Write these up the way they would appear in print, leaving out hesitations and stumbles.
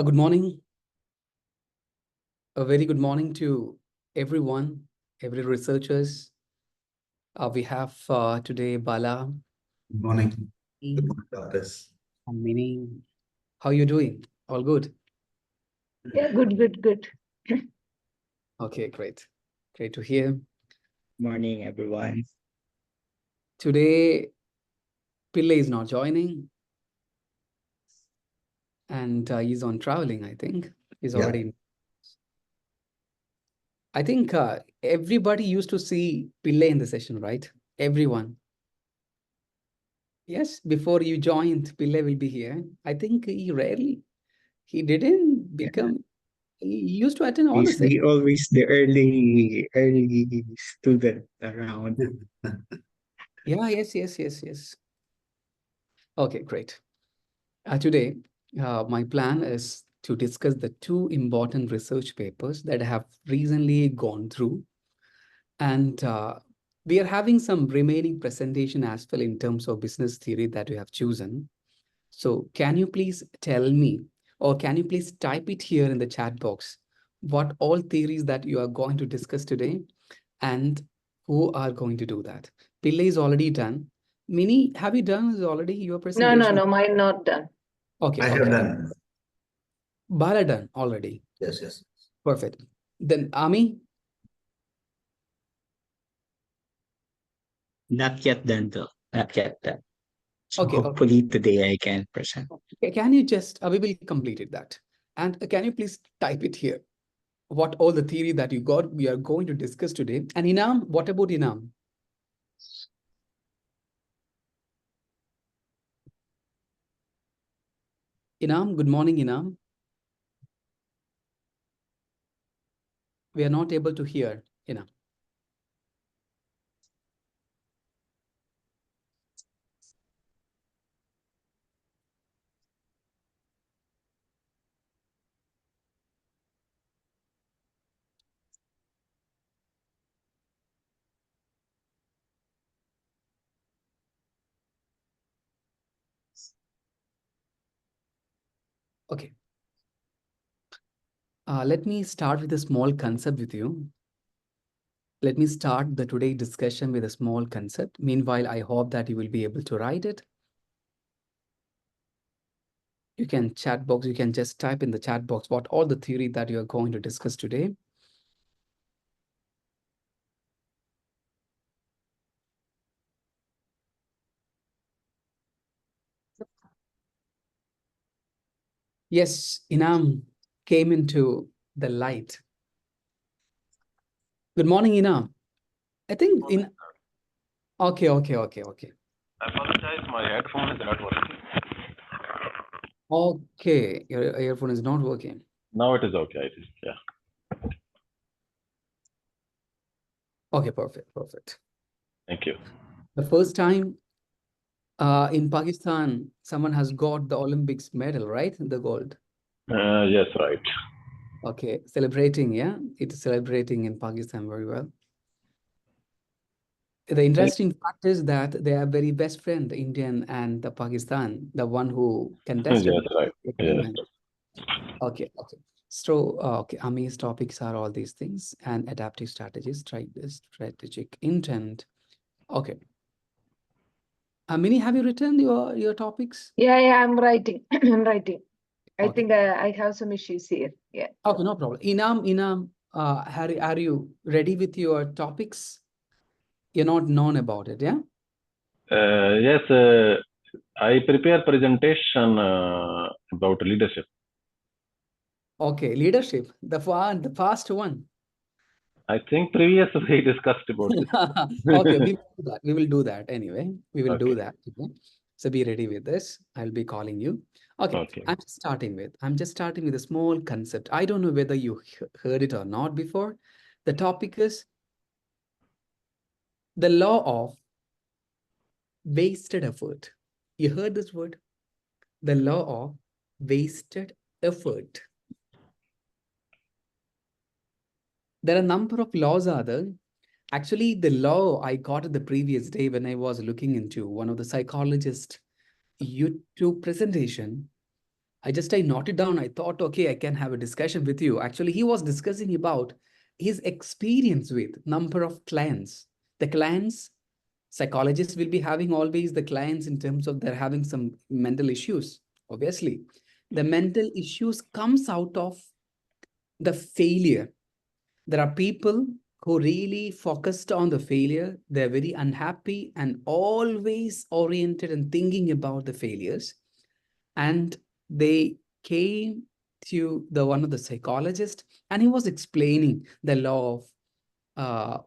Good morning. A very good morning to everyone, every researchers. We have today Bala. Good morning. Good And morning, doctors. Mini. How you doing? All good? Yeah, good. Okay, great. Great to hear. Morning, everyone. Today, Pille is not joining. And he's on traveling, I think. He's Yeah. already. I think everybody used to see Pille in the session, right? Everyone. Yes, before you joined, Pille will be here. I think he didn't become, he used to attend all the He's sessions. always the early student around. Yeah, yes. Okay, great. Today, my plan is to discuss the two important research papers that I have recently gone through. And we are having some remaining presentation as well in terms of business theory that we have chosen. So can you please tell me, or can you please type it here in the chat box, what all theories that you are going to discuss today and who are going to do that? Pillai is already done. Mini, have you done already your presentation? No, mine not done. Okay, I have done. Bala done already. Yes. Perfect. Then Ami, Not yet done though. Not yet done. So okay. hopefully today I can present. Can you just, we will complete it that. And can you please type it here? What all the theory that you got, we are going to discuss today. And Inam, what about Inam? Inam, good morning, Inam. We are not able to hear Inam. Okay. Let me start with a small concept with you. Let me start the today discussion with a small concept. Meanwhile, I hope that you will be able to write it. You can chat box, you can just type in the chat box what all the theory that you are going to discuss today. Yes, Inam came into the light. Good morning, Inam. I think in. Okay. I apologize, my headphone is not working. Okay, your earphone is not working. Now it is okay, yeah. Okay, perfect. Thank you. The first time in Pakistan, someone has got the Olympics medal, right? The gold. Yes, right. Okay, celebrating, yeah? It is celebrating in Pakistan very well. The interesting fact is that they are very best friend, the Indian and the Pakistan, the one who contested. Yes, right. Yes. Okay. So, Ami's topics are all these things and adaptive strategies, strategic intent. Okay. Mini, have you written your topics? Yeah, I'm writing. I'm writing. I Okay. think I have some issues here. Yeah. Okay, no problem. Inam, are you ready with your topics? You're not known about it, yeah? Yes, I prepare presentation about leadership. Okay, leadership, the fast one. I think previously we discussed about this. Okay, we will do that anyway. We will do Okay. that. Okay? So be ready with this. I'll be calling you. Okay. I'm just starting with a small concept. I don't know whether you heard it or not before. The topic is the law of wasted effort. You heard this word? The law of wasted effort. There are a number of laws are there. Actually, the law I got it the previous day when I was looking into one of the psychologist YouTube presentation. I noted down. I thought, okay, I can have a discussion with you. Actually, he was discussing about his experience with number of clients. The clients, psychologists will be having always the clients in terms of they're having some mental issues. Obviously, the mental issues comes out of the failure. There are people who really focused on the failure. They're very unhappy and always oriented and thinking about the failures. And they came to the one of the psychologists, and he was explaining the law of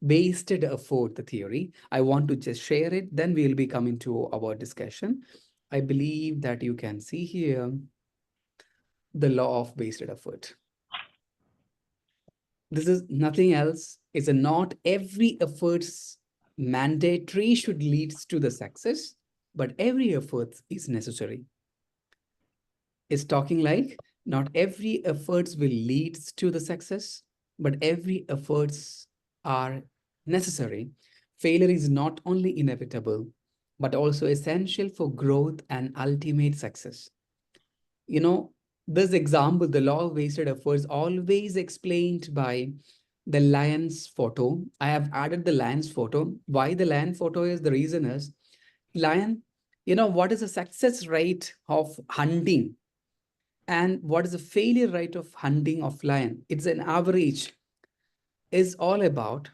wasted effort, the theory. I want to just share it, then we'll be coming to our discussion. I believe that you can see here the law of wasted effort. This is nothing else. It's a not every effort's mandatory should leads to the success, but every effort is necessary. It's talking like not every efforts will leads to the success, but every efforts are necessary. Failure is not only inevitable, but also essential for growth and ultimate success. You know, this example, the law of wasted efforts, always explained by the lion's photo. I have added the lion's photo. Why the lion photo is the reason is lion, what is the success rate of hunting and what is the failure rate of hunting of lion? It's an average. Is all about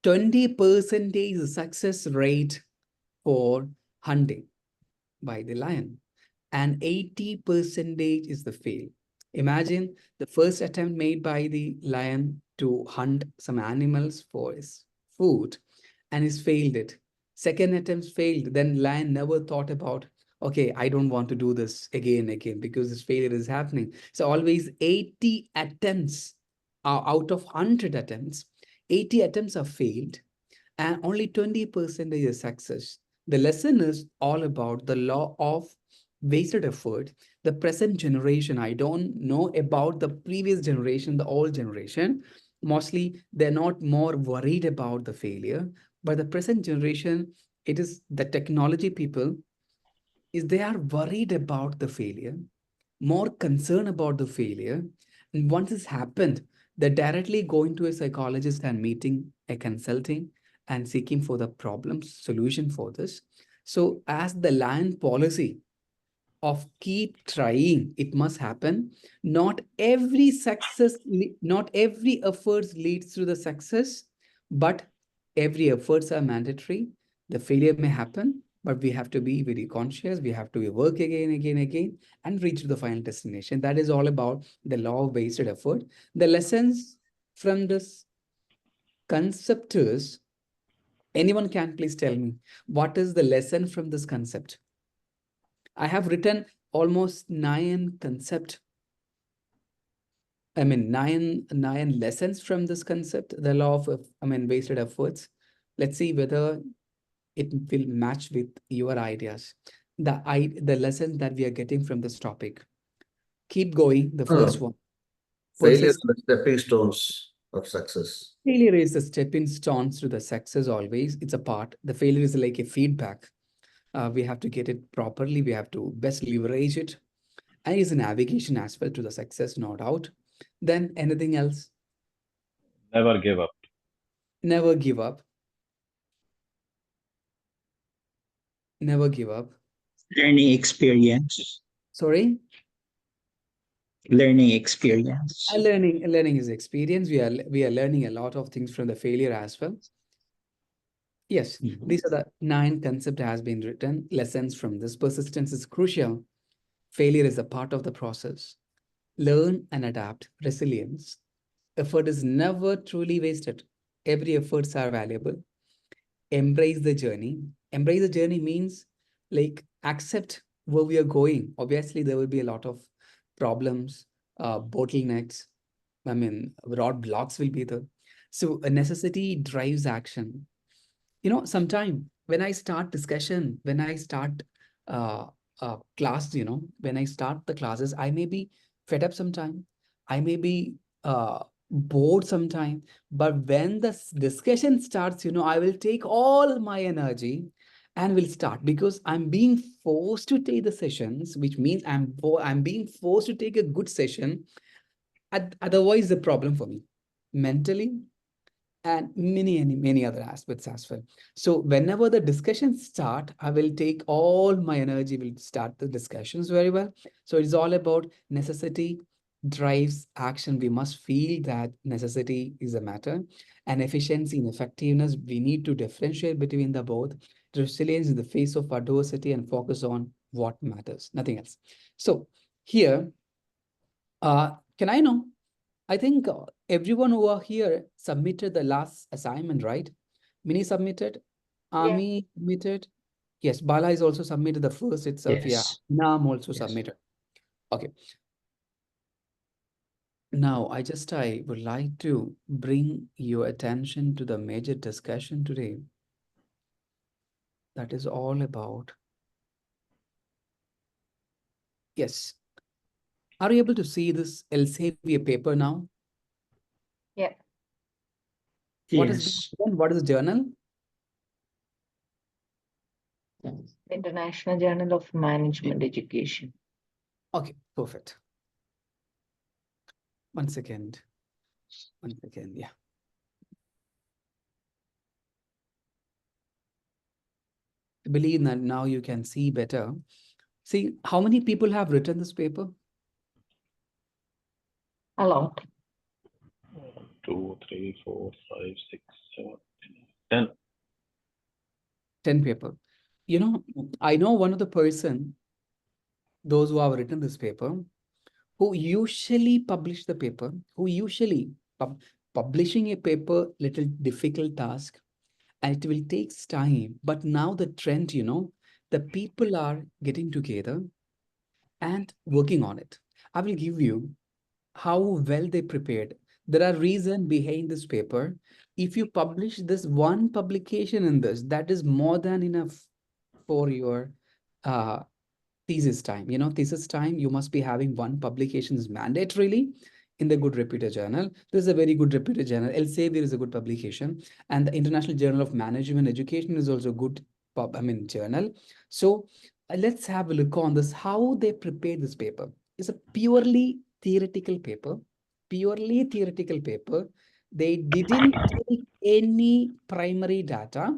20% success rate for hunting by the lion, and 80% is the fail. Imagine the first attempt made by the lion to hunt some animals for his food, and he's failed it. Second attempt failed. Then lion never thought about, okay, I don't want to do this again, because this failure is happening. So always 80 attempts are out of 100 attempts. 80 attempts are failed, and only 20% is success. The lesson is all about the law of wasted effort. The present generation, I don't know about the previous generation, the old generation. Mostly, they're not more worried about the failure. But the present generation, it is the technology people, is they are worried about the failure, more concerned about the failure. And once it's happened, they're directly going to a psychologist and meeting a consulting and seeking for the problem solution for this. So as the land policy of keep trying, it must happen. Not every not every efforts leads to the success, but every efforts are mandatory. The failure may happen, but we have to be very conscious. We have to work again, and reach to the final destination. That is all about the law of wasted effort. The lessons from this concept is, anyone can please tell me, what is the lesson from this concept? I have written almost 9 concept. Nine lessons from this concept, the law of, wasted efforts. Let's see whether it will match with your ideas. The lessons that we are getting from this topic. Keep going. The first one. Failure is the stepping stones of success. Failure is the stepping stones to the success always. It's a part. The failure is like a feedback. We have to get it properly. We have to best leverage it. And it's a navigation as well to the success, no doubt. Then anything else? Never give up. Never give up. Never give up. Learning experience. Sorry? Learning experience. Learning is experience. We are learning a lot of things from the failure as well. Yes, these are the 9 concepts has been written. Lessons from this. Persistence is crucial. Failure is a part of the process. Learn and adapt. Resilience. Effort is never truly wasted. Every efforts are valuable. Embrace the journey. Embrace the journey means like accept where we are going. Obviously, there will be a lot of problems, bottlenecks. Roadblocks will be there. So a necessity drives action. Sometime when I start discussion, when I start class, when I start the classes, I may be fed up sometime. I may be bored sometime. But when the discussion starts, I will take all my energy and we'll start because I'm being forced to take the sessions, which means I'm being forced to take a good session. Otherwise, the problem for me mentally and many other aspects as well. So whenever the discussions start, I will take all my energy, will start the discussions very well. So it's all about necessity drives action. We must feel that necessity is a matter, and efficiency and effectiveness. We need to differentiate between the both. Resilience in the face of adversity and focus on what matters, nothing else. So here, can I know? I think everyone who are here submitted the last assignment, right? Mini submitted, Yeah. Ami submitted. Yes, Bala is also submitted the first itself. Yeah, Yes. Nam also Yes. submitted. Okay. Now, I would like to bring your attention to the major discussion today. That is all about. Yes. Are you able to see this Elsevier paper now? Yeah. What is Yes. what is the journal? International Journal of Management Education. Okay, perfect. One second. Yeah. I believe that now you can see better. See, how many people have written this paper? A lot. 2, 3, 4, 5, 6, 7, 10. 10 paper. You know, I know one of the person, those who have written this paper, who usually publish the paper, who usually publishing a paper, little difficult task, and it will takes time. But now the trend, the people are getting together and working on it. I will give you how well they prepared. There are reasons behind this paper. If you publish this one publication in this, that is more than enough for your uh, thesis time. Thesis time, you must be having one publication is mandatorily in the good reputed journal. This is a very good reputed journal. Elsevier is a good publication, and the International Journal of Management Education is also good journal. So let's have a look on this, how they prepared this paper. It's a purely theoretical paper, They didn't take any primary data.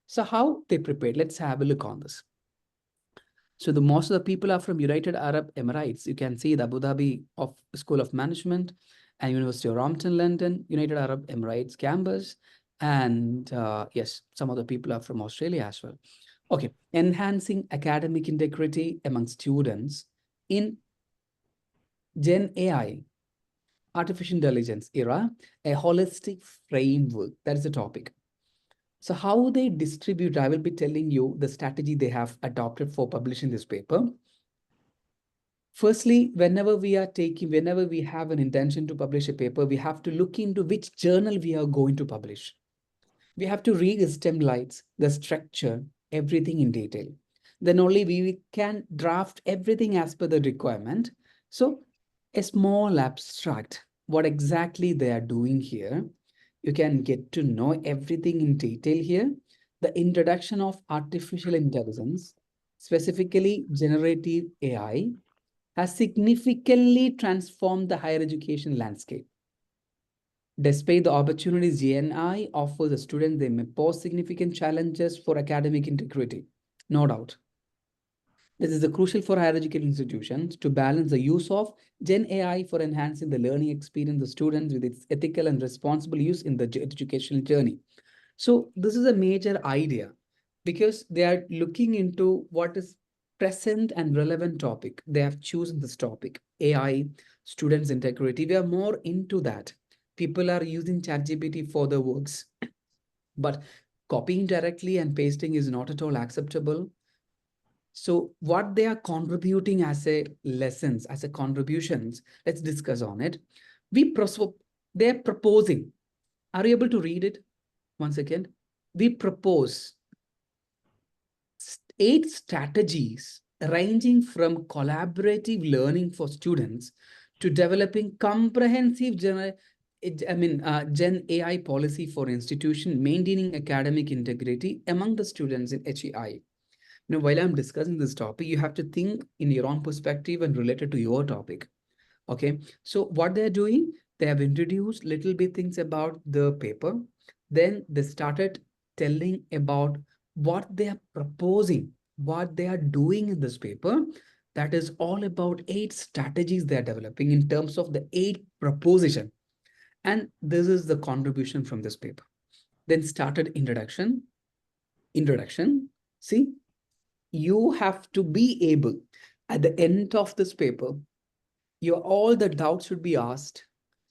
So how they prepared? Let's have a look on this. So the most of the people are from United Arab Emirates. You can see the Abu Dhabi School of Management and University of Rompton, London, United Arab Emirates campus. And yes, some of the people are from Australia as well. Okay, enhancing academic integrity among students in Gen AI, artificial intelligence era, a holistic framework. That is the topic. So how they distribute, I will be telling you the strategy they have adopted for publishing this paper. Firstly, whenever we have an intention to publish a paper, we have to look into which journal we are going to publish. We have to read the stem lights, the structure, everything in detail. Then only we can draft everything as per the requirement. So a small abstract, what exactly they are doing here. You can get to know everything in detail here. The introduction of artificial intelligence, specifically generative AI, has significantly transformed the higher education landscape. Despite the opportunities GNI offers the students, they may pose significant challenges for academic integrity, no doubt. This is crucial for higher education institutions to balance the use of Gen AI for enhancing the learning experience of the students with its ethical and responsible use in the educational journey. So this is a major idea because they are looking into what is present and relevant topic. They have chosen this topic, AI, students' integrity. We are more into that. People are using ChatGPT for their works, but copying directly and pasting is not at all acceptable. So what they are contributing as a lessons, as a contributions, let's discuss on it. They're proposing. Are you able to read it? One second. We propose 8 strategies ranging from collaborative learning for students to developing comprehensive Gen AI policy for institution maintaining academic integrity among the students in HEI. Now, while I'm discussing this topic, you have to think in your own perspective and related to your topic. Okay, so what they're doing, they have introduced little bit things about the paper. Then they started telling about what they are proposing, what they are doing in this paper. That is all about 8 strategies they are developing in terms of the 8 proposition. And this is the contribution from this paper. Then started introduction. See, you have to be able at the end of this paper, all the doubts should be asked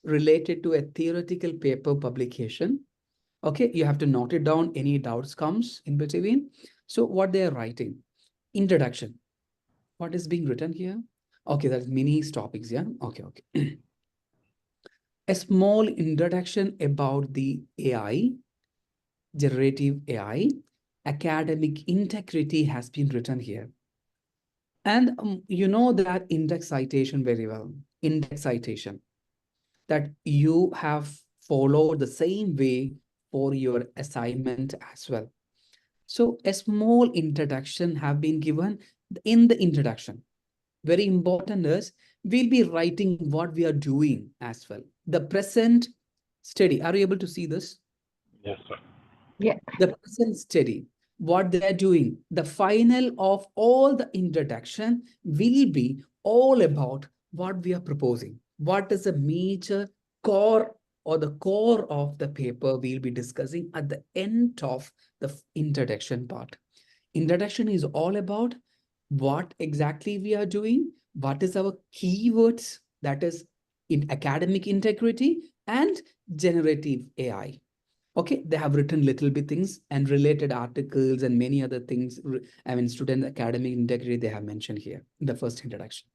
related to a theoretical paper publication. Okay, you have to note it down, any doubts comes in between. So what they are writing, introduction, what is being written here? Okay, that's mini topics, yeah. Okay. A small introduction about the AI, generative AI, academic integrity has been written here. And you know that index citation very well. Index citation, that you have followed the same way for your assignment as well. So a small introduction have been given in the introduction. Very important is we'll be writing what we are doing as well. The present study. Are you able to see this? Yes, sir. Yeah. The present study, what they're doing, the final of all the introduction will be all about what we are proposing. What is the major core or the core of the paper we'll be discussing at the end of the introduction part. Introduction is all about what exactly we are doing, what is our keywords, that is in academic integrity and generative AI. Okay, they have written little bit things and related articles and many other things. Student academic integrity, they have mentioned here in the first introduction.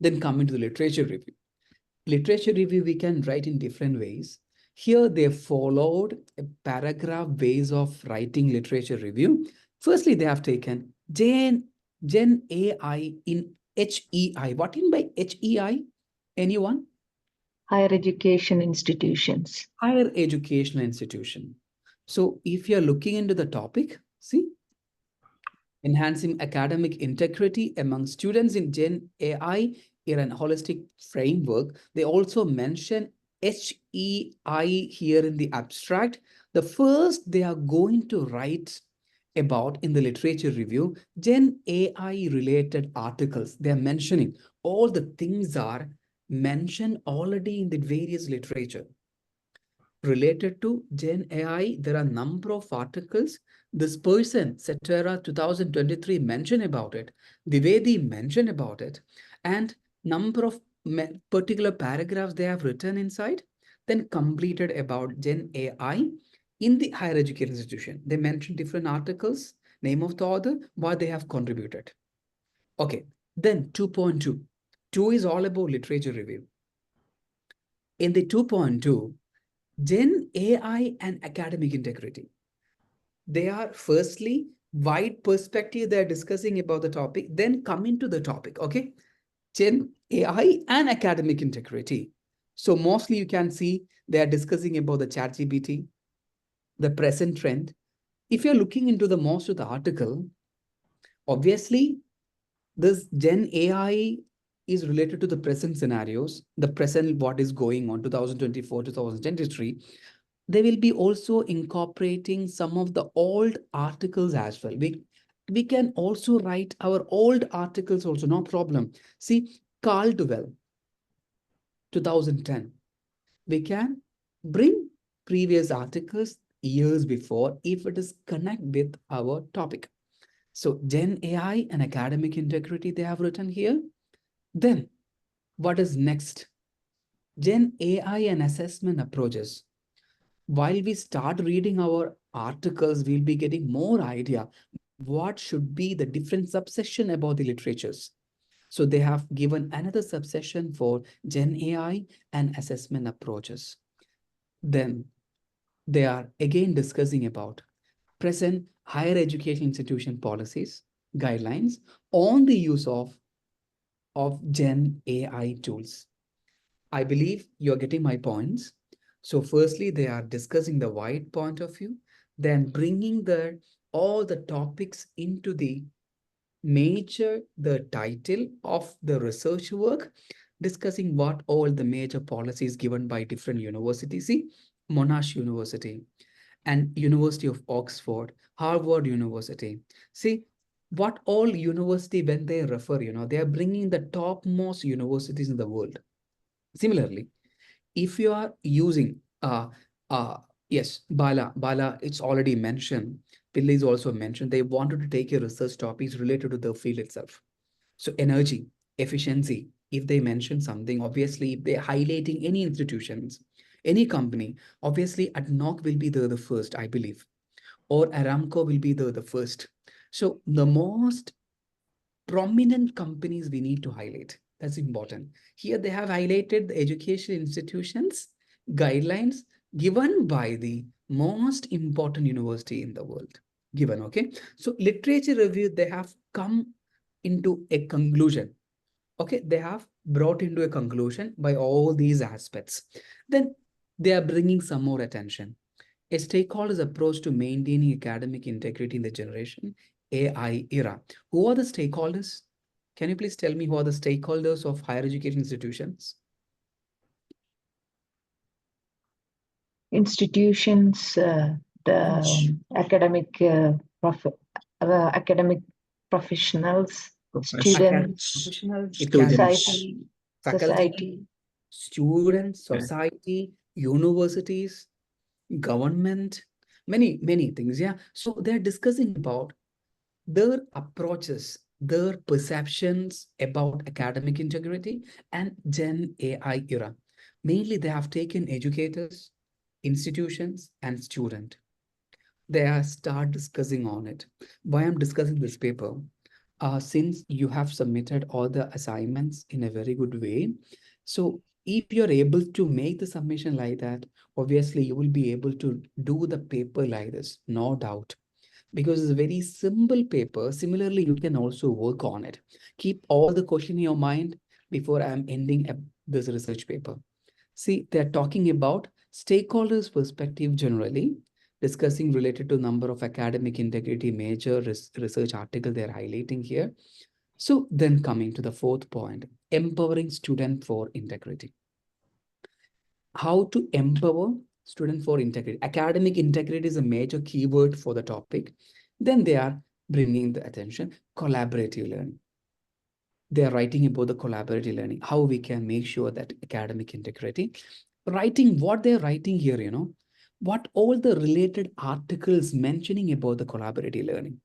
Then coming to the literature review. Literature review, we can write in different ways. Here, they followed a paragraph ways of writing literature review. Firstly, they have taken Gen AI in HEI. What in by HEI? Anyone? Higher education institutions. Higher educational institution. So if you're looking into the topic, see, enhancing academic integrity among students in Gen AI in a holistic framework. They also mention HEI here in the abstract. The first they are going to write about in the literature review, Gen AI related articles. They are mentioning all the things are mentioned already in the various literature. Related to Gen AI, there are a number of articles. This person, Cetera 2023, mentioned about it, Divedi mentioned about it, and number of particular paragraphs they have written inside, then completed about Gen AI in the higher education institution. They mentioned different articles, name of the author, what they have contributed. Okay, then 2.2. 2 is all about literature review. In the 2.2, Gen AI and academic integrity. They are firstly wide perspective. They're discussing about the topic, then coming to the topic. Okay, Gen AI and academic integrity. So mostly you can see they are discussing about the ChatGPT, the present trend. If you're looking into the most of the article, obviously this Gen AI is related to the present scenarios, the present what is going on 2024, 2023. They will be also incorporating some of the old articles as well. We can also write our old articles also, no problem. See, Caldwell, 2010. We can bring previous articles years before if it is connect with our topic. So Gen AI and academic integrity they have written here. Then what is next? Gen AI and assessment approaches. While we start reading our articles, we'll be getting more idea what should be the different subsection about the literatures. So they have given another subsection for Gen AI and assessment approaches. Then they are again discussing about present higher education institution policies, guidelines on the use of Gen AI tools. I believe you're getting my points. So firstly, they are discussing the wide point of view, then bringing all the topics into the the title of the research work, discussing what all the major policies given by different universities. See, Monash University and University of Oxford, Harvard University. See, what all university, when they refer, they are bringing the topmost universities in the world. Similarly, if you are using uh yes, Bala, it's already mentioned. Pillai is also mentioned. They wanted to take a research topics related to the field itself. So energy, efficiency, if they mention something, obviously if they're highlighting any institutions, any company, obviously ADNOC will be the first, I believe, or Aramco will be the first. So the most prominent companies we need to highlight. That's important. Here they have highlighted the education institutions guidelines given by the most important university in the world. Given, okay? So literature review, they have come into a conclusion. Okay, they have brought into a conclusion by all these aspects. Then they are bringing some more attention. A stakeholder's approach to maintaining academic integrity in the generation AI era. Who are the stakeholders? Can you please tell me who are the stakeholders of higher education institutions? Institutions, the academic professionals, students, Professionals, it can be Students. society, faculty, students, Yeah. society, universities, government, many things. Yeah. So they're discussing about their approaches, their perceptions about academic integrity and Gen AI era. Mainly, they have taken educators, institutions, and student. They are start discussing on it. Why I'm discussing this paper? Since you have submitted all the assignments in a very good way, so if you're able to make the submission like that, obviously you will be able to do the paper like this, no doubt, because it's a very simple paper. Similarly, you can also work on it. Keep all the question in your mind before I'm ending this research paper. See, they're talking about stakeholders' perspective generally, discussing related to number of academic integrity major research article they're highlighting here. So then coming to the fourth point, empowering student for integrity. How to empower student for integrity. Academic integrity is a major keyword for the topic. Then they are bringing the attention, collaborative learning. They are writing about the collaborative learning, how we can make sure that academic integrity, writing what they're writing here, what all the related articles mentioning about the collaborative learning,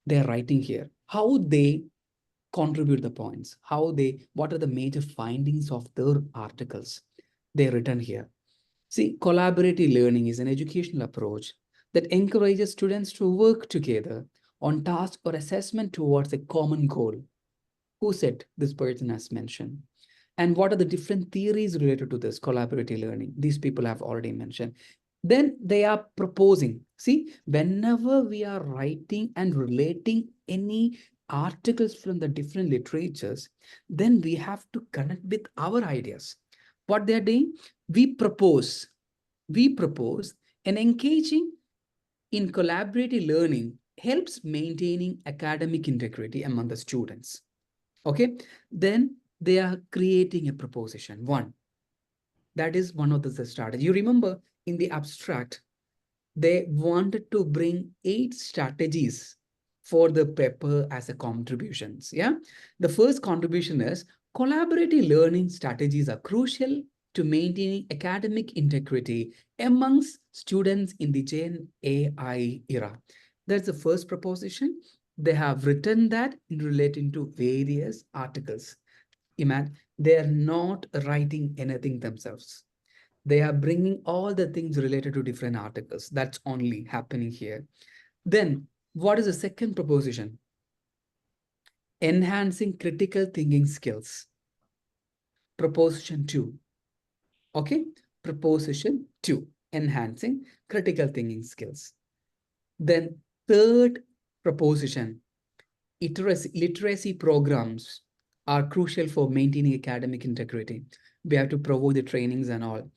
they're writing here, how they contribute the points, what are the major findings of their articles, they're written here. See, collaborative learning is an educational approach that encourages students to work together on tasks or assessment towards a common goal. Who said this person has mentioned? And what are the different theories related to this collaborative learning? These people have already mentioned. Then they are proposing. See, whenever we are writing and relating any articles from the different literatures, then we have to connect with our ideas. What they're doing, we propose, and engaging in collaborative learning helps maintaining academic integrity among the students. Okay, then they are creating a proposition. One, that is one of the strategy. You remember in the abstract, they wanted to bring 8 strategies for the paper as a contributions. Yeah, the first contribution is collaborative learning strategies are crucial to maintaining academic integrity amongst students in the Gen AI era. That's the first proposition. They have written that in relating to various articles. Imagine they're not writing anything themselves. They are bringing all the things related to different articles. That's only happening here. Then, what is the second proposition? Enhancing critical thinking skills. Proposition 2. Okay? Proposition 2. Enhancing critical thinking skills. Then, third proposition, literacy programs are crucial for maintaining academic integrity. We have to provide the trainings and all.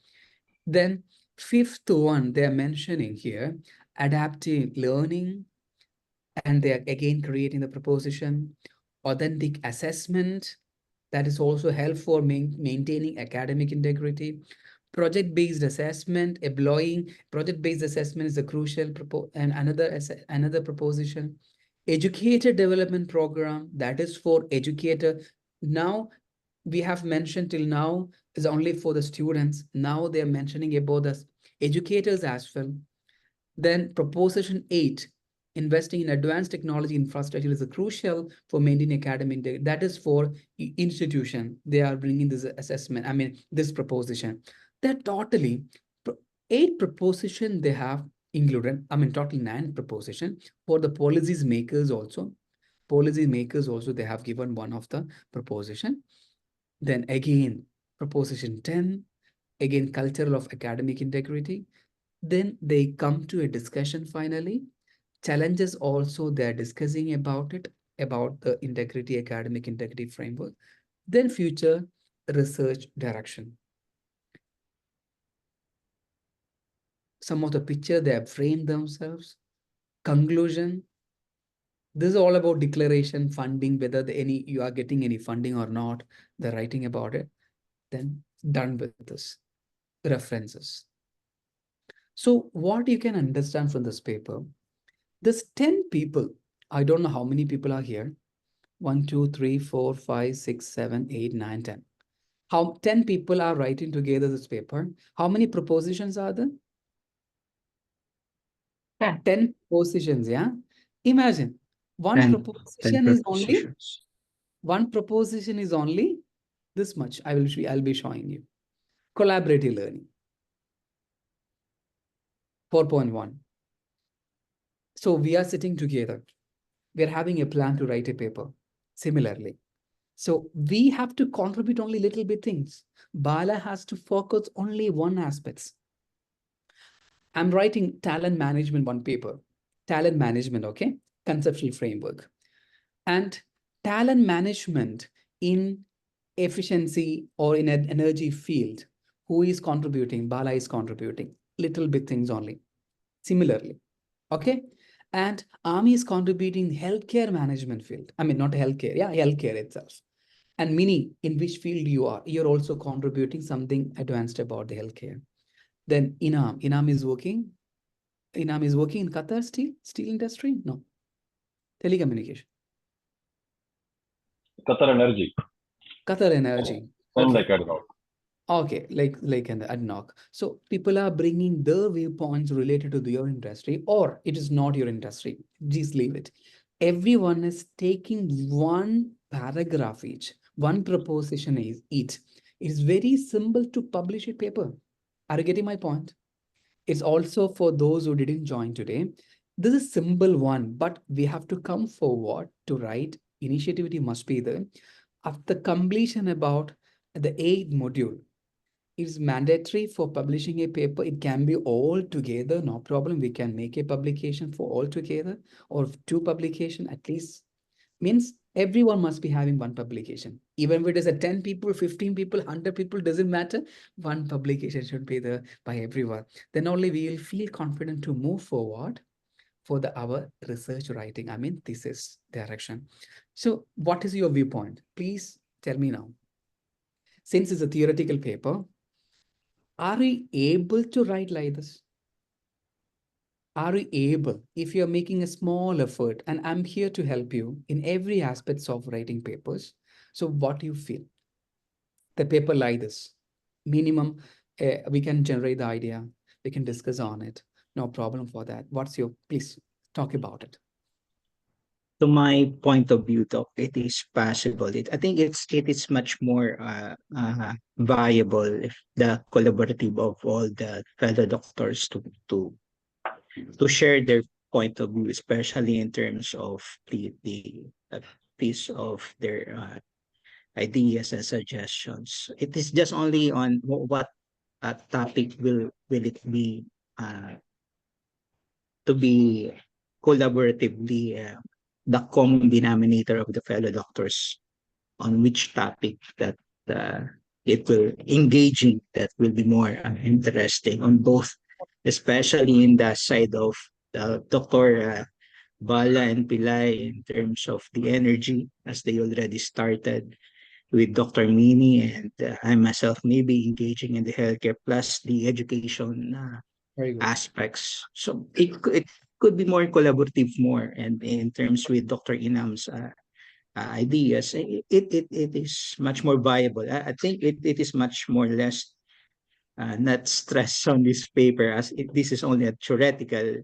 Then fifth one, they're mentioning here, adaptive learning, and they're again creating the proposition, authentic assessment, that is also helpful for maintaining academic integrity. Project-based assessment, employing project-based assessment is a crucial and another proposition. Educator development program, that is for educator. Now we have mentioned till now is only for the students. Now they're mentioning about the educators as well. Then proposition 8, investing in advanced technology infrastructure is crucial for maintaining academic integrity. That is for institution. They are bringing this assessment, I mean, this proposition. They're totally 8 proposition they have included, I mean, total 9 proposition for the policies makers also. Policy makers also, they have given one of the proposition. Then again, proposition 10, again, cultural of academic integrity. Then they come to a discussion finally. Challenges also, they're discussing about it, about the integrity, academic integrity framework. Then future research direction. Some of the picture they have framed themselves. Conclusion. This is all about declaration, funding, whether you are getting any funding or not. They're writing about it. Then done with this. References. So what you can understand from this paper, there's 10 people. I don't know how many people are here. 1, 2, 3, 4, 5, 6, 7, 8, 9, 10. How 10 people are writing together this paper? How many propositions are there? 10 propositions, yeah? Imagine one proposition is only this much. I'll be showing you. Collaborative learning. 4.1. So we are sitting together. We are having a plan to write a paper. Similarly. So we have to contribute only little bit things. Bala has to focus only one aspects. I'm writing talent management one paper. Talent management, okay? Conceptual framework. And talent management in efficiency or in an energy field. Who is contributing? Bala is contributing. Little bit things only. Similarly, okay? And Army is contributing healthcare management field. I mean, not healthcare, yeah, healthcare itself. And Mini, in which field you are, you're also contributing something advanced about the healthcare. Then Inam is working in Qatar steel industry? No. Telecommunication. Qatar Energy. Qatar Energy. Same Okay. like ADNOC. Okay, like an ADNOC. So people are bringing their viewpoints related to your industry, or it is not your industry. Just leave it. Everyone is taking one paragraph each, one proposition is each. It's very simple to publish a paper. Are you getting my point? It's also for those who didn't join today. This is simple one, but we have to come forward to write. Initiativity must be there. After completion about the 8th module, it's mandatory for publishing a paper. It can be all together, no problem. We can make a publication for all together or 2 publication at least. Means everyone must be having one publication. Even if it is a 10 people, 15 people, 100 people, doesn't matter. One publication should be there by everyone. Then only we will feel confident to move forward for our research writing, I mean thesis direction. So what is your viewpoint? Please tell me now. Since it's a theoretical paper, are we able to write like this? Are we able, if you're making a small effort, and I'm here to help you in every aspects of writing papers. So what do you feel? The paper like this, minimum, we can generate the idea. We can discuss on it. No problem for that. Please talk about it. To my point of view, though, it is possible. I think it is much more viable if the collaborative of all the fellow doctors to share their point of view, especially in terms of the piece of their ideas and suggestions. It is just only on what topic will it be to be collaboratively the common denominator of the fellow doctors on which topic that it will engaging, that will be more interesting on both, especially in the side of Dr. Bala and Pillai in terms of the energy, as they already started with Dr. Mini, and I myself may be engaging in the healthcare plus the education Very good. aspects. So it could be more collaborative more, and in terms with Dr. Inam's ideas, it is much more viable. I think it is much more less not stress on this paper, as this is only a theoretical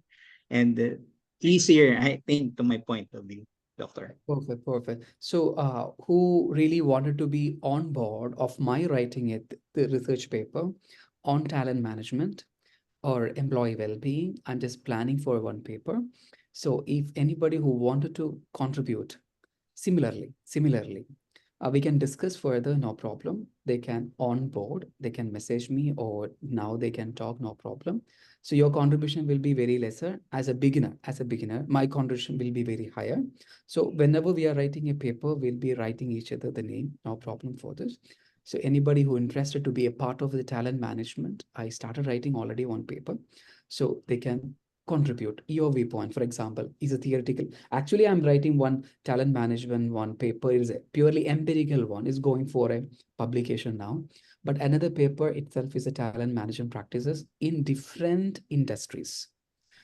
and easier, I think, to my point of view, Doctor. Perfect, perfect. So, who really wanted to be on board of my writing the research paper on talent management or employee well-being? I'm just planning for one paper. So, if anybody who wanted to contribute similarly, we can discuss further, no problem. They can on board, they can message me, or now they can talk, no problem. So your contribution will be very lesser. As a beginner, my contribution will be very higher. So whenever we are writing a paper, we'll be writing each other the name, no problem for this. So anybody who interested to be a part of the talent management, I started writing already one paper. So they can contribute your viewpoint. For example, is a theoretical. Actually, I'm writing one talent management, one paper. It is a purely empirical one. Is going for a publication now. But another paper itself is a talent management practices in different industries.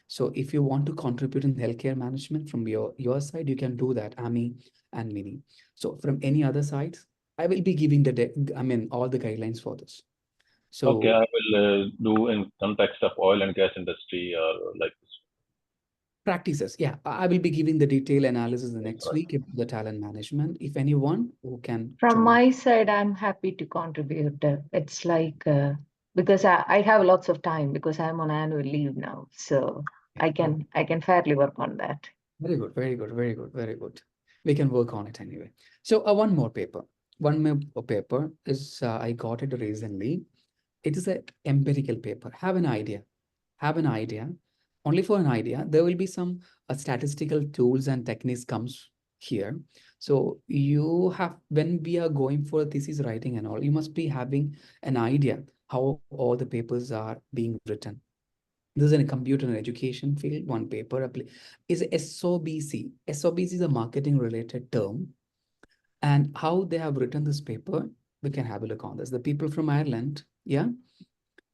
So if you want to contribute in healthcare management from your side, you can do that, Ami and Mini. So from any other sides, I will be giving all the guidelines for this. So Okay, I will do in context of oil and gas industry or like this. practices, yeah, I will be giving the detailed analysis the next week of the talent management. If anyone who can From join. my side, I'm happy to contribute. It's like because I have lots of time because I'm on annual leave now, so I can fairly work on that. Very good, very good, very good, very good. We can work on it anyway. So one more paper. One more paper is I got it recently. It is an empirical paper. Have an idea. Have an idea. Only for an idea. There will be some statistical tools and techniques comes here. So you have, when we are going for thesis writing and all, you must be having an idea how all the papers are being written. This is in a computer and education field. One paper is SOBC. SOBC is a marketing related term. And how they have written this paper, we can have a look on this. The people from Ireland, yeah,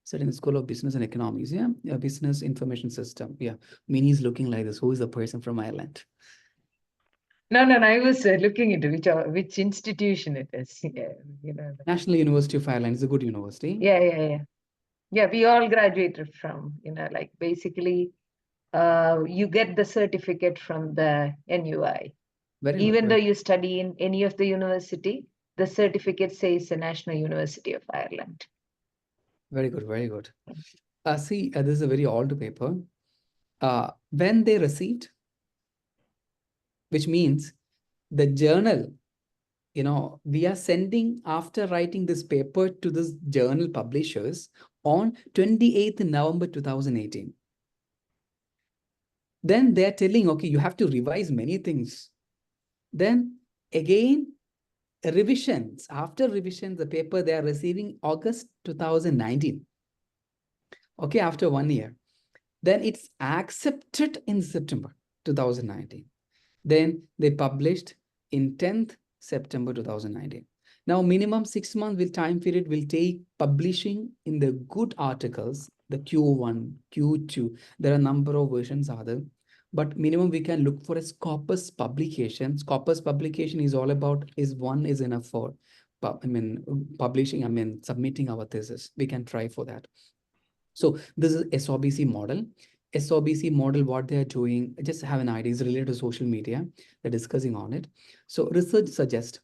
studying in the School of Business and Economics, yeah, Business Information System, yeah. Mini is looking like this. Who is the person from Ireland? No, I was looking into which institution it is. Yeah, you know. National University of Ireland is a good university. Yeah. Yeah, we all graduated from, like basically, you get the certificate from the NUI. Very Even good. though you study in any of the university, the certificate says the National University of Ireland. Very good, very good. See, this is a very old paper. When they received, which means the journal, we are sending after writing this paper to this journal publishers on 28th November 2018. Then they're telling, okay, you have to revise many things. Then again, revisions. After revisions, the paper they are receiving August 2019. Okay, after 1 year. Then it's accepted in September 2019. Then they published in 10th September 2019. Now, minimum 6 months will time period will take publishing in the good articles, the Q1, Q2. There are a number of versions are there, but minimum we can look for a Scopus publication. Scopus publication is all about one is enough for, publishing, submitting our thesis. We can try for that. So this is SOBC model. SOBC model, what they are doing, just have an idea, is related to social media. They're discussing on it. So research suggests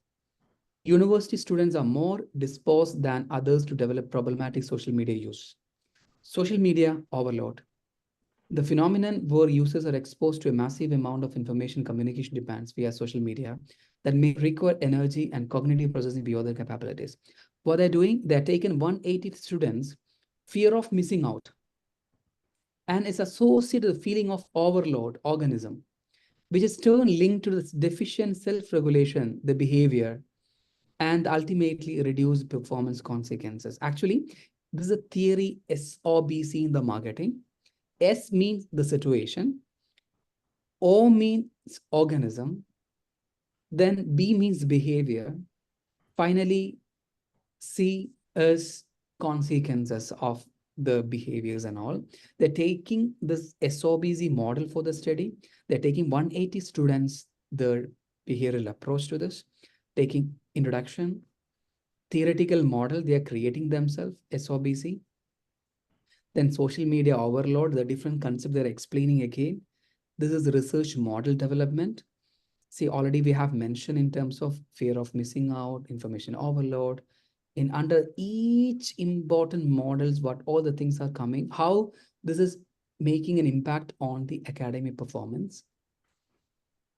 university students are more disposed than others to develop problematic social media use. Social media overload. The phenomenon where users are exposed to a massive amount of information communication demands via social media that may require energy and cognitive processing beyond their capabilities. What they're doing, they're taking 180 students, fear of missing out, and it's associated with the feeling of overload organism, which is turn linked to this deficient self-regulation, the behavior, and ultimately reduce performance consequences. Actually, this is a theory SOBC in the marketing. S means the situation, O means organism, then B means behavior. Finally, C is consequences of the behaviors and all. They're taking this SOBC model for the study. They're taking 180 students, the behavioral approach to this, taking introduction, theoretical model, they are creating themselves, SOBC. Then social media overload, the different concept they're explaining again. This is research model development. See, already we have mentioned in terms of fear of missing out, information overload. In under each important models, what all the things are coming, how this is making an impact on the academic performance.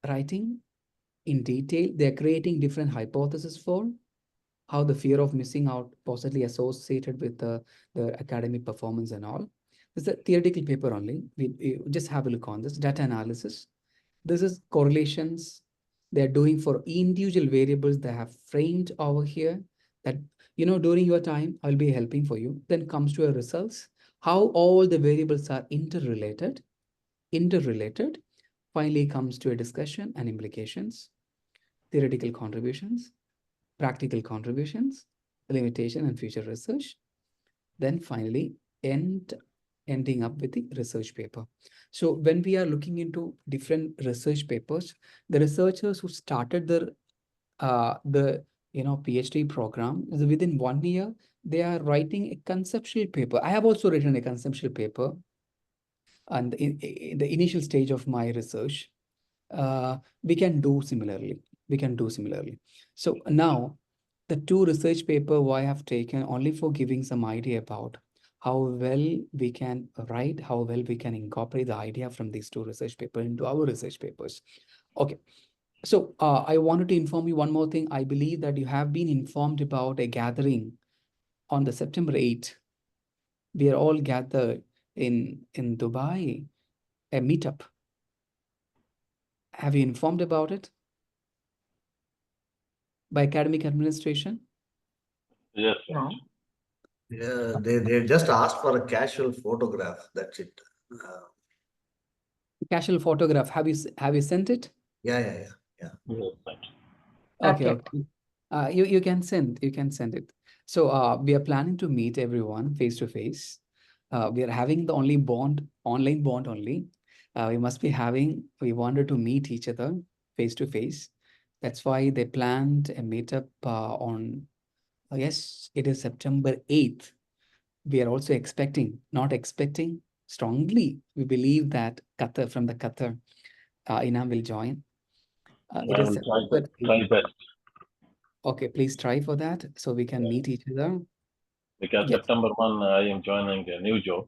Writing in detail, they're creating different hypotheses for how the fear of missing out possibly associated with the academic performance and all. This is a theoretical paper only. We just have a look on this data analysis. This is correlations they're doing for individual variables they have framed over here that, during your time, I'll be helping for you. Then comes to your results, how all the variables are interrelated. Finally comes to a discussion and implications, theoretical contributions, practical contributions, limitation and future research. Then finally, ending up with the research paper. So when we are looking into different research papers, the researchers who started the PhD program, within 1 year, they are writing a conceptual paper. I have also written a conceptual paper, and in the initial stage of my research, we can do similarly. So now, the two research paper I have taken only for giving some idea about how well we can write, how well we can incorporate the idea from these two research papers into our research papers. Okay, so I wanted to inform you one more thing. I believe that you have been informed about a gathering on the September 8th. We are all gathered in Dubai, a meetup. Have you informed about it by academic administration? Yes. No. Yeah, they just asked for a casual photograph. That's it. Casual photograph. Have you sent it? Yeah. Yes, right. Not Okay, yet. okay. You can send it. So we are planning to meet everyone face to face. We are having the only online bond only. We wanted to meet each other face to face. That's why they planned a meetup on, yes, it is September 8th. We are also not expecting, strongly, we believe that from the Qatar, Inam will join. It I is will September 8th. try best Okay, please try for that so we can meet each other. because Yes. September 1 I am joining a new job,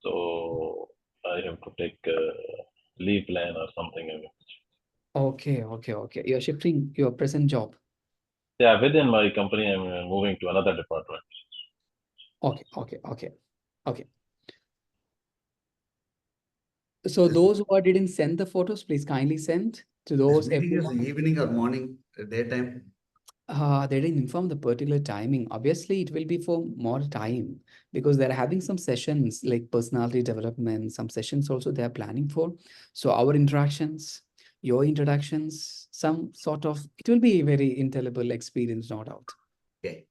so I have to take leave plan or something. Okay. You're shifting your present job. Yeah, within my company, I'm moving to another department. Okay. So those who didn't send the photos, please kindly send to This those meeting is everyone. evening or morning, daytime. They didn't inform the particular timing. Obviously, it will be for more time because they're having some sessions like personality development, some sessions also they are planning for. So our interactions, your introductions, some sort of, it will be a very indelible experience, no doubt. Okay.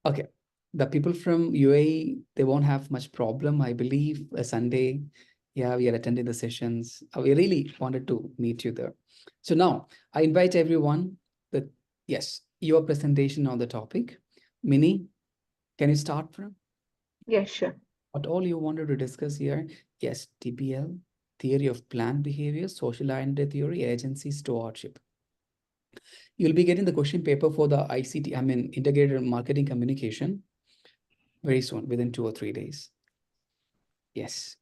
Okay. The people from UAE, they won't have much problem, I believe. A Sunday, yeah, we are attending the sessions. We really wanted to meet you there. So now I invite everyone that, yes, your presentation on the topic. Minnie, can you start from Yeah, sure. what all you wanted to discuss here? Yes, TPL, theory of planned behavior, social identity theory, agency stewardship. You'll be getting the question paper for the ICT, integrated marketing communication very soon, within 2 or 3 days. Yes.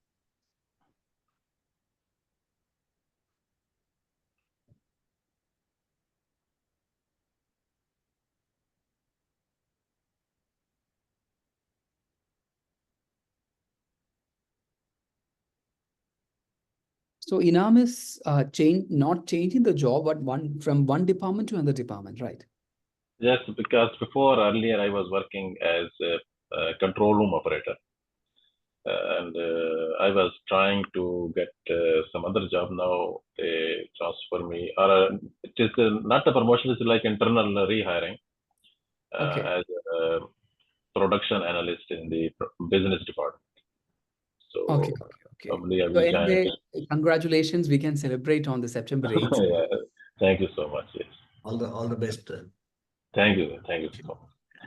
So Inam is not changing the job, but from one department to another department, right? Yes, because before earlier I was working as a control room operator, and I was trying to get some other job. Now they transfer me, or it is not a promotion; it's like internal rehiring Okay. as a production analyst in the business department. So Okay. probably I So will join. anyway, congratulations. We can celebrate on the September 8th. Yeah, thank you so much. Yes. All the best. Thank you so much.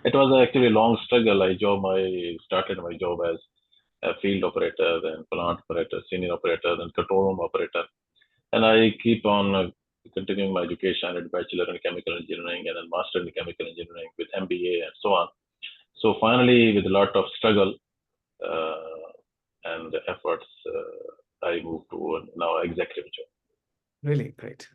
It was actually a long struggle. I started my job as a field operator, then plant operator, senior operator, then control room operator, and I keep on continuing my education at bachelor in chemical engineering and then master in chemical engineering with MBA and so on. So finally, with a lot of struggle and efforts, I moved to now executive job. Really great.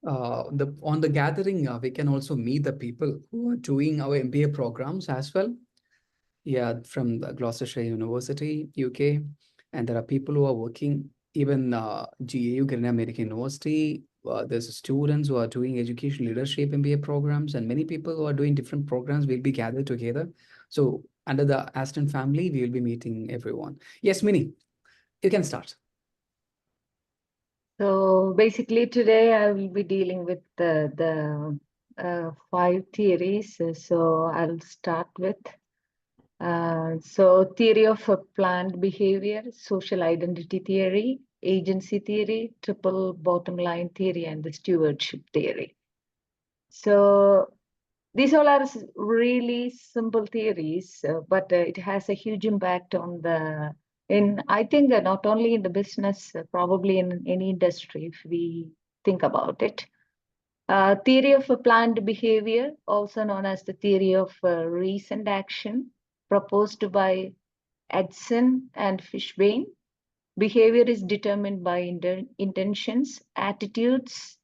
On the gathering, we can also meet the people who are doing our MBA programs as well. Yeah, from the Gloucestershire University, UK, and there are people who are working even GAU, Green American University. There's students who are doing education leadership MBA programs, and many people who are doing different programs will be gathered together. So under the Aston family, we will be meeting everyone. Yes, Minnie, you can start. So basically today I will be dealing with the 5 theories. So I'll start with so theory of planned behavior, social identity theory, agency theory, triple bottom line theory, and the stewardship theory. So these all are really simple theories, but it has a huge impact on I think not only in the business, probably in any industry, if we think about it. Theory of planned behavior, also known as the theory of reasoned action, proposed by Edson and Fishbane. Behavior is determined by intentions, attitudes,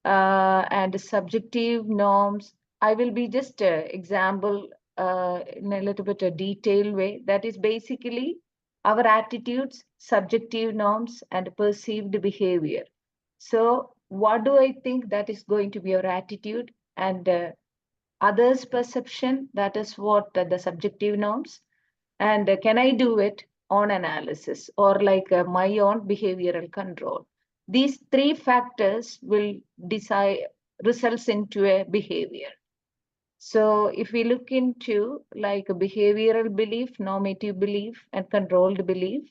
and subjective norms. I will be just example in a little bit a detailed way. That is basically our attitudes, subjective norms, and perceived behavior. So what do I think that is going to be our attitude, and others' perception, that is what the subjective norms, and can I do it on analysis or like my own behavioral control. These 3 factors will decide results into a behavior. So if we look into like a behavioral belief, normative belief, and controlled belief,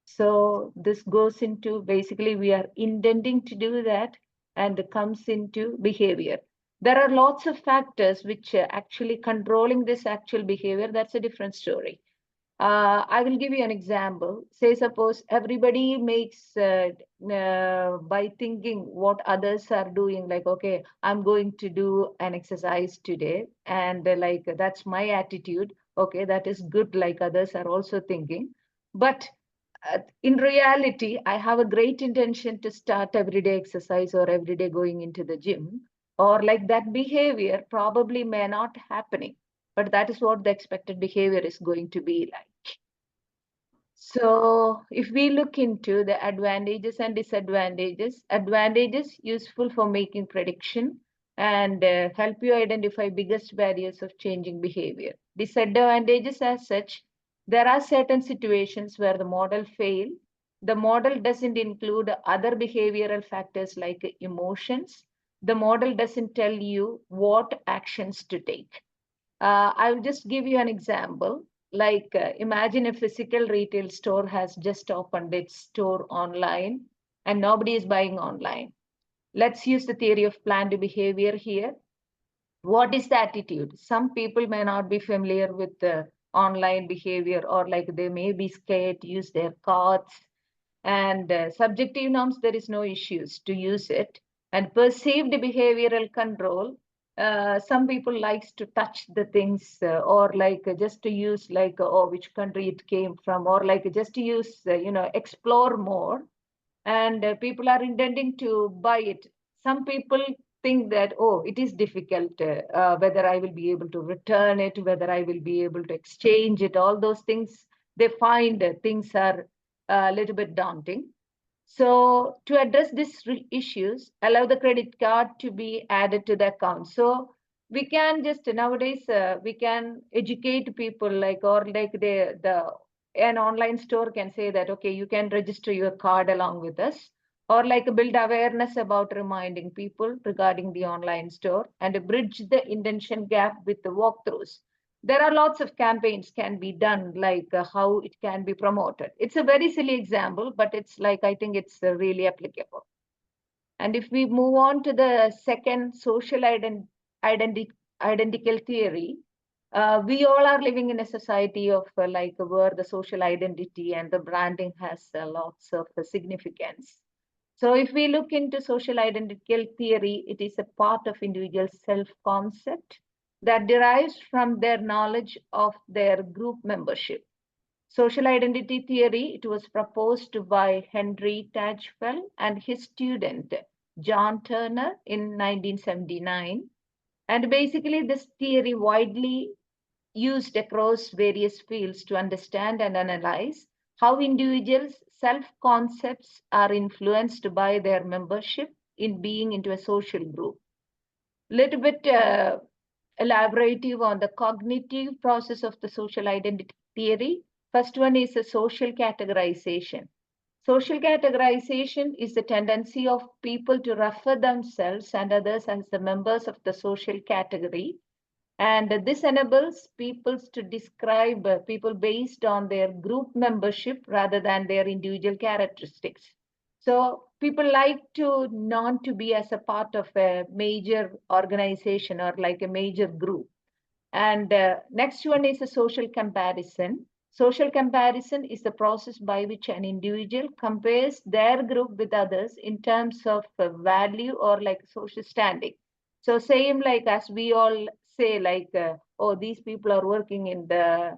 so this goes into basically we are intending to do that and comes into behavior. There are lots of factors which actually controlling this actual behavior. That's a different story. I will give you an example. Say, suppose everybody makes by thinking what others are doing, like, okay, I'm going to do an exercise today, and like that's my attitude. Okay, that is good, like others are also thinking. But in reality, I have a great intention to start everyday exercise or everyday going into the gym, or like that behavior probably may not happening, but that is what the expected behavior is going to be like. So if we look into the advantages and disadvantages, advantages useful for making prediction and help you identify biggest barriers of changing behavior. Disadvantages as such, there are certain situations where the model fail. The model doesn't include other behavioral factors like emotions. The model doesn't tell you what actions to take. I will just give you an example. Like imagine a physical retail store has just opened its store online and nobody is buying online. Let's use the theory of planned behavior here. What is the attitude? Some people may not be familiar with the online behavior, or like they may be scared to use their cards. And subjective norms, there is no issues to use it. And perceived behavioral control, some people likes to touch the things or like just to use like oh which country it came from, or like just to use explore more, and people are intending to buy it. Some people think that, oh, it is difficult, whether I will be able to return it, whether I will be able to exchange it, all those things, they find things are a little bit daunting. So to address these issues, allow the credit card to be added to the account. So we can just nowadays, we can educate people like, or like an online store can say that, okay, you can register your card along with us, or like build awareness about reminding people regarding the online store and bridge the intention gap with the walkthroughs. There are lots of campaigns can be done, like how it can be promoted. It's a very silly example, but it's like, I think it's really applicable. And if we move on to the second, social identical theory, we all are living in a society of like where the social identity and the branding has lots of significance. So if we look into social identical theory, it is a part of individual self-concept that derives from their knowledge of their group membership. Social identity theory, it was proposed by Henry Tajfel and his student, John Turner, in 1979. And basically, this theory widely used across various fields to understand and analyze how individuals' self-concepts are influenced by their membership in being into a social group. Little bit elaborative on the cognitive process of the social identity theory. First one is a social categorization. Social categorization is the tendency of people to refer themselves and others as the members of the social category. And this enables people to describe people based on their group membership rather than their individual characteristics. So people like to not to be as a part of a major organization or like a major group. And next one is a social comparison. Social comparison is the process by which an individual compares their group with others in terms of value or like social standing. So same like as we all say like, oh, these people are working in the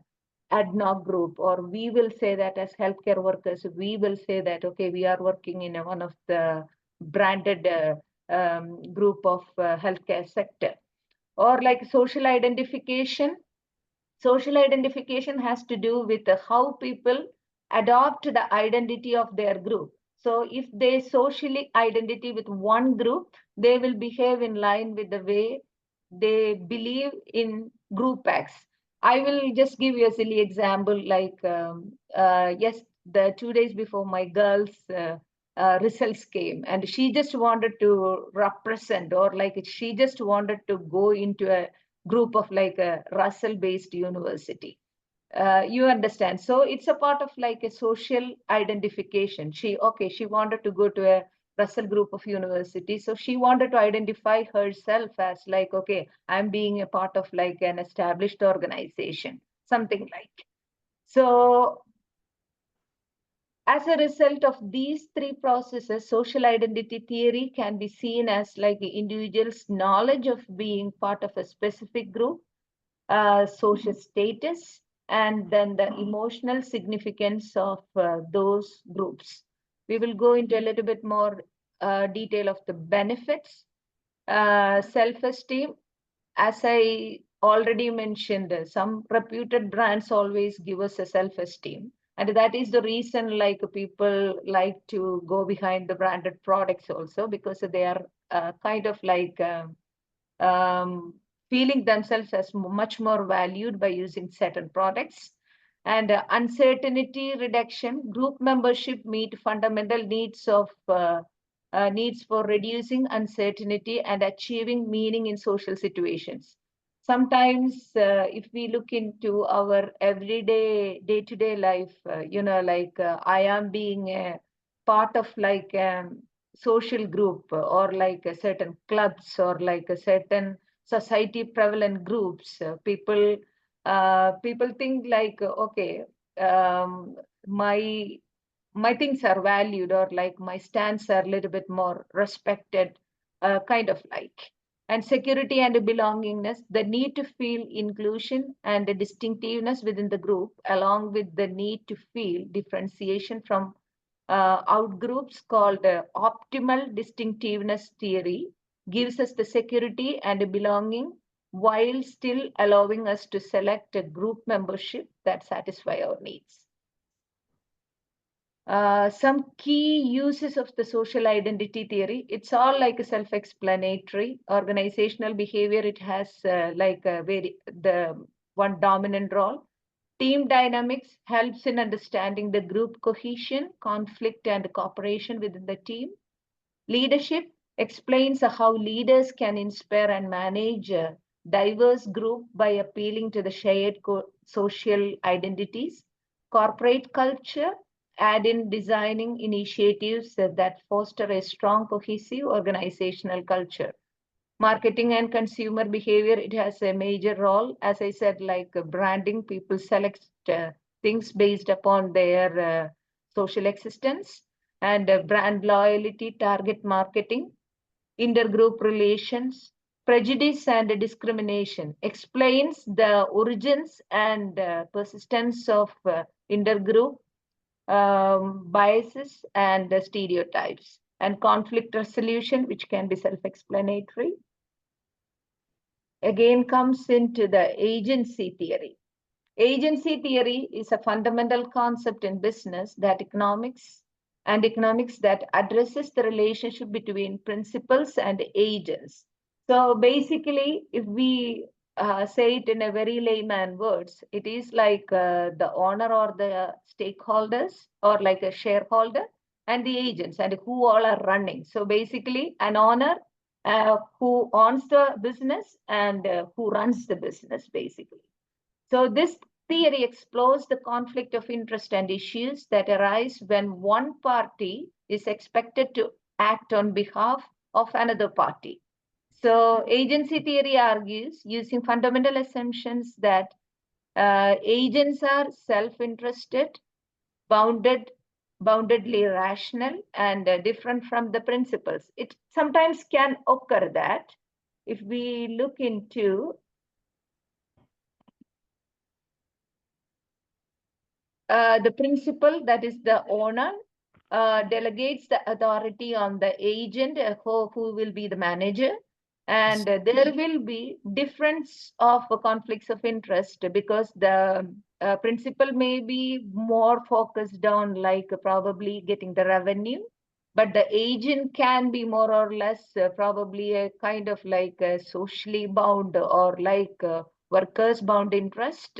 ad hoc group, or we will say that as healthcare workers, we will say that, okay, we are working in one of the branded group of healthcare sector. Or like social identification. Social identification has to do with how people adopt the identity of their group. So if they socially identity with one group, they will behave in line with the way they believe in group acts. I will just give you a silly example, like yes, the 2 days before my girls' results came, and she just wanted to represent, or like she just wanted to go into a group of like a Russell-based university. You understand? So it's a part of like a social identification. She wanted to go to a Russell group of university. So she wanted to identify herself as like, okay, I'm being a part of like an established organization, something like. So as a result of these three processes, social identity theory can be seen as like individuals' knowledge of being part of a specific group, social status, and then the emotional significance of those groups. We will go into a little bit more detail of the benefits. Self-esteem, as I already mentioned, some reputed brands always give us a self-esteem. And that is the reason like people like to go behind the branded products also, because they are kind of like feeling themselves as much more valued by using certain products. And uncertainty reduction, group membership meet fundamental needs of needs for reducing uncertainty and achieving meaning in social situations. Sometimes if we look into our everyday day-to-day life, like I am being a part of like social group, or like a certain clubs, or like a certain society prevalent groups. People think like, okay, um, my my things are valued, or like my stance are a little bit more respected, kind of like. And security and belongingness, the need to feel inclusion and the distinctiveness within the group, along with the need to feel differentiation from outgroups, called optimal distinctiveness theory. gives us the security and a belonging while still allowing us to select a group membership that satisfy our needs. Some key uses of the social identity theory. It's all like a self-explanatory. Organizational behavior, it has the one dominant role. Team dynamics helps in understanding the group cohesion, conflict, and cooperation within the team. Leadership explains how leaders can inspire and manage a diverse group by appealing to the shared social identities. Corporate culture add in designing initiatives that foster a strong, cohesive organizational culture. Marketing and consumer behavior, it has a major role. As I said, like branding, people select things based upon their social existence. And brand loyalty, target marketing, intergroup relations, prejudice and discrimination explains the origins and persistence of intergroup biases and stereotypes, and conflict resolution, which can be self-explanatory. Again comes into the agency theory. Agency theory is a fundamental concept in business that economics that addresses the relationship between principals and agents. So basically, if we say it in a very layman words, it is like the owner or the stakeholders or like a shareholder and the agents and who all are running. So basically an owner who owns the business and who runs the business basically. So this theory explores the conflict of interest and issues that arise when one party is expected to act on behalf of another party. So agency theory argues, using fundamental assumptions, that agents are self-interested, boundedly rational, and different from the principals. It sometimes can occur that if we look into the principal, that is the owner, delegates the authority on the agent who will be the manager. And there will be difference of conflicts of interest because the principal may be more focused on like probably getting the revenue, but the agent can be more or less probably a kind of like a socially bound or like workers bound interest.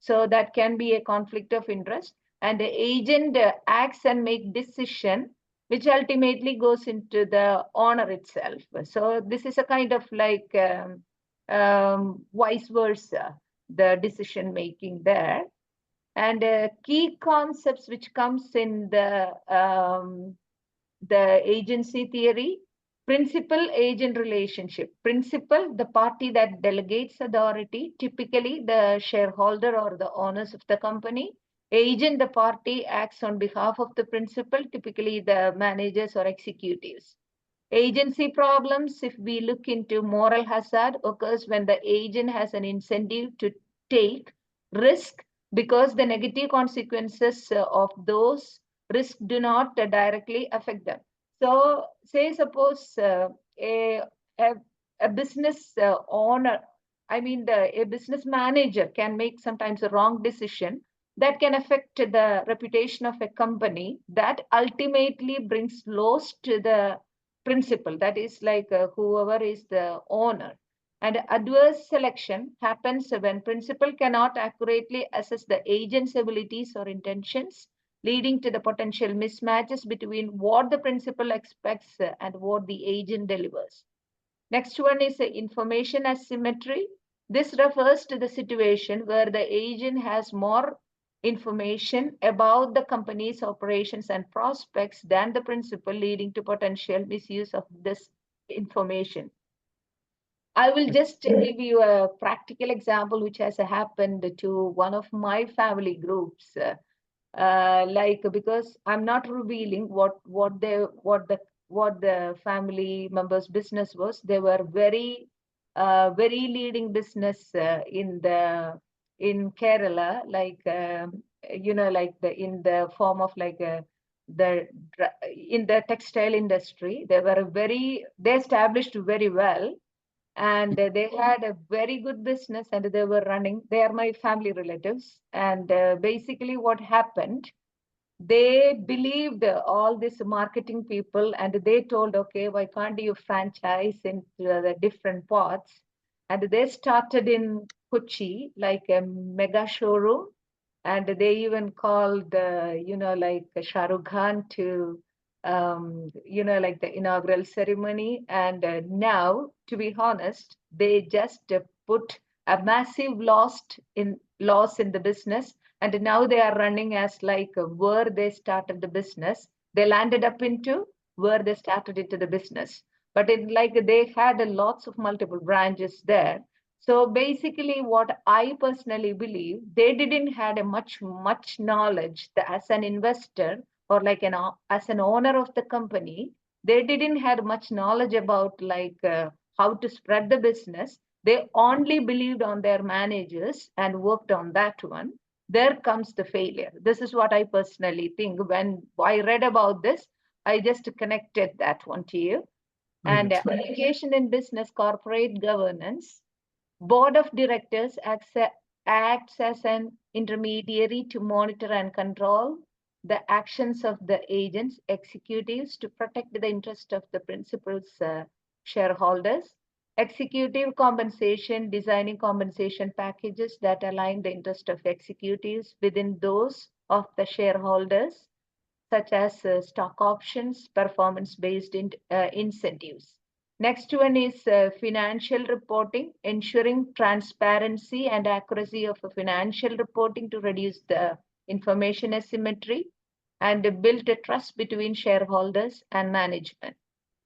So that can be a conflict of interest, and the agent acts and make decision which ultimately goes into the owner itself. So this is a kind of like vice versa, the decision making there. And key concepts which comes in the agency theory: principal-agent relationship. Principal, the party that delegates authority, typically the shareholder or the owners of the company. Agent, the party acts on behalf of the principal, typically the managers or executives. Agency problems, if we look into moral hazard, occurs when the agent has an incentive to take risk because the negative consequences of those risks do not directly affect them. So say suppose a business owner, a business manager can make sometimes a wrong decision that can affect the reputation of a company, that ultimately brings loss to the principal, that is like whoever is the owner. And adverse selection happens when principal cannot accurately assess the agent's abilities or intentions, leading to the potential mismatches between what the principal expects and what the agent delivers. Next one is information asymmetry. This refers to the situation where the agent has more information about the company's operations and prospects than the principal, leading to potential misuse of this information. I will just give you a practical example which has happened to one of my family groups. Because I'm not revealing what the family members' business was. They were very leading business in Kerala, in the form of like in the textile industry. They established very well, and they had a very good business, and they were running. They are my family relatives, and basically what happened, they believed all these marketing people, and they told, okay, why can't you franchise into the different parts? And they started in Kochi, like a mega showroom, and they even called, like Shah Rukh Khan to, like the inaugural ceremony. And now, to be honest, they just put a massive loss in the business, and now they are running as like where they started the business. They landed up into where they started into the business, but they had lots of multiple branches there. So basically, what I personally believe, they didn't had a much knowledge as an investor, or like as an owner of the company. They didn't have much knowledge about how to spread the business. They only believed on their managers and worked on that one. There comes the failure. This is what I personally think. When I read about this, I just connected that one to you. And education in business corporate governance, board of directors acts as an intermediary to monitor and control the actions of the agents, executives, to protect the interest of the principal's shareholders. Executive compensation, designing compensation packages that align the interest of executives within those of the shareholders, such as stock options, performance-based incentives. Next one is financial reporting, ensuring transparency and accuracy of financial reporting to reduce the information asymmetry and build a trust between shareholders and management.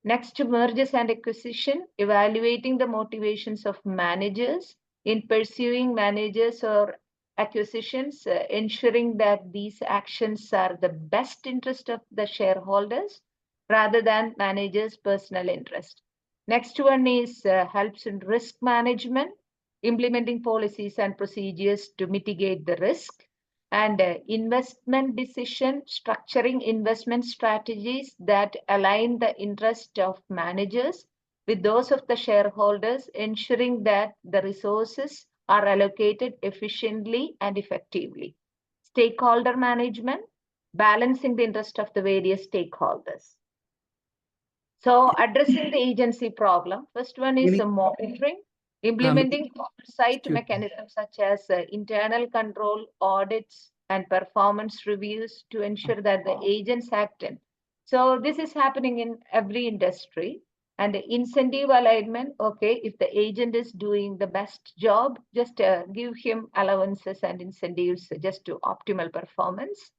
Next, mergers and acquisition, evaluating the motivations of managers in pursuing managers or acquisitions, ensuring that these actions are the best interest of the shareholders rather than managers' personal interest. Next one is helps in risk management, implementing policies and procedures to mitigate the risk, and investment decision, structuring investment strategies that align the interest of managers with those of the shareholders, ensuring that the resources are allocated efficiently and effectively. Stakeholder management, balancing the interest of the various stakeholders. So addressing the agency problem, first one is monitoring, implementing oversight mechanisms such as internal control, audits, and performance reviews to ensure that the agents act in. So this is happening in every industry. And the incentive alignment, okay, if the agent is doing the best job, just give him allowances and incentives just to optimal performance.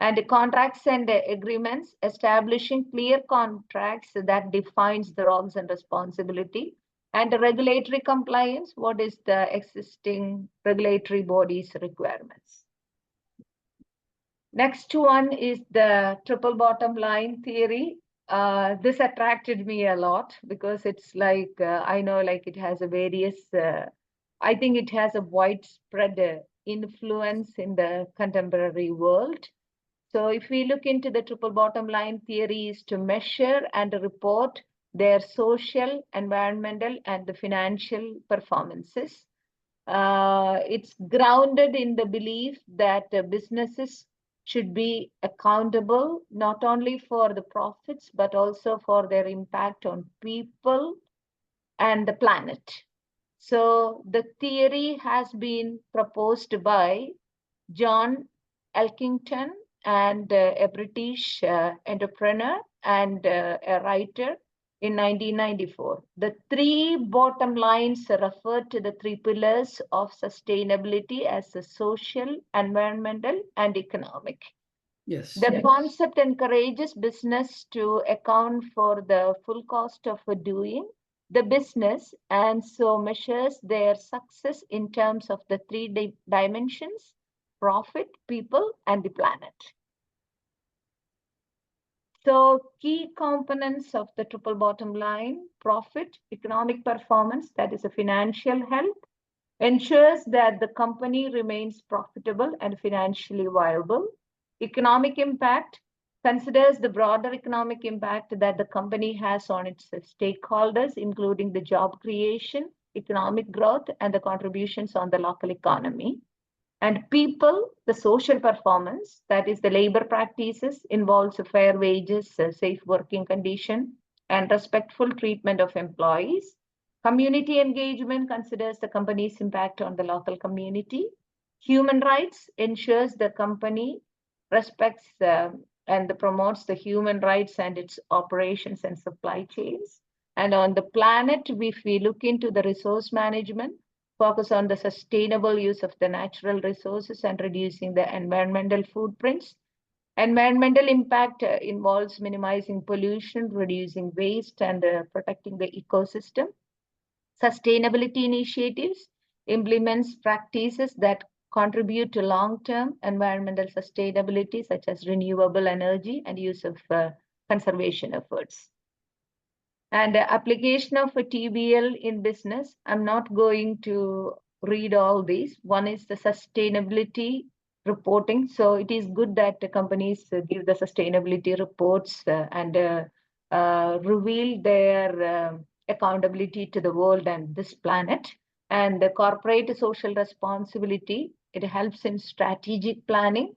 And the contracts and the agreements, establishing clear contracts that defines the roles and responsibility. And the regulatory compliance, what is the existing regulatory bodies requirements. Next one is the triple bottom line theory. This attracted me a lot because it's like, I know like it has a various, I think it has a widespread influence in the contemporary world. So if we look into the triple bottom line theory is to measure and report their social, environmental, and the financial performances. It's grounded in the belief that businesses should be accountable not only for the profits, but also for their impact on people and the planet. So the theory has been proposed by John Elkington, and a British entrepreneur and a writer in 1994. The three bottom lines refer to the three pillars of sustainability as a social, environmental, and economic. Yes. The concept encourages business to account for the full cost of doing the business, and so measures their success in terms of the three dimensions: profit, people, and the planet. So key components of the triple bottom line: profit, economic performance, that is a financial health, ensures that the company remains profitable and financially viable. Economic impact, considers the broader economic impact that the company has on its stakeholders, including the job creation, economic growth, and the contributions on the local economy. And people, the social performance, that is the labor practices, involves fair wages, safe working condition, and respectful treatment of employees. Community engagement considers the company's impact on the local community. Human rights ensures the company respects and promotes the human rights and its operations and supply chains. And on the planet, if we look into the resource management, focus on the sustainable use of the natural resources and reducing the environmental footprints. Environmental impact involves minimizing pollution, reducing waste, and protecting the ecosystem. Sustainability initiatives implements practices that contribute to long-term environmental sustainability, such as renewable energy and use of conservation efforts. And application of a TBL in business, I'm not going to read all these. One is the sustainability reporting. So it is good that the companies give the sustainability reports and reveal their accountability to the world and this planet. And the corporate social responsibility, it helps in strategic planning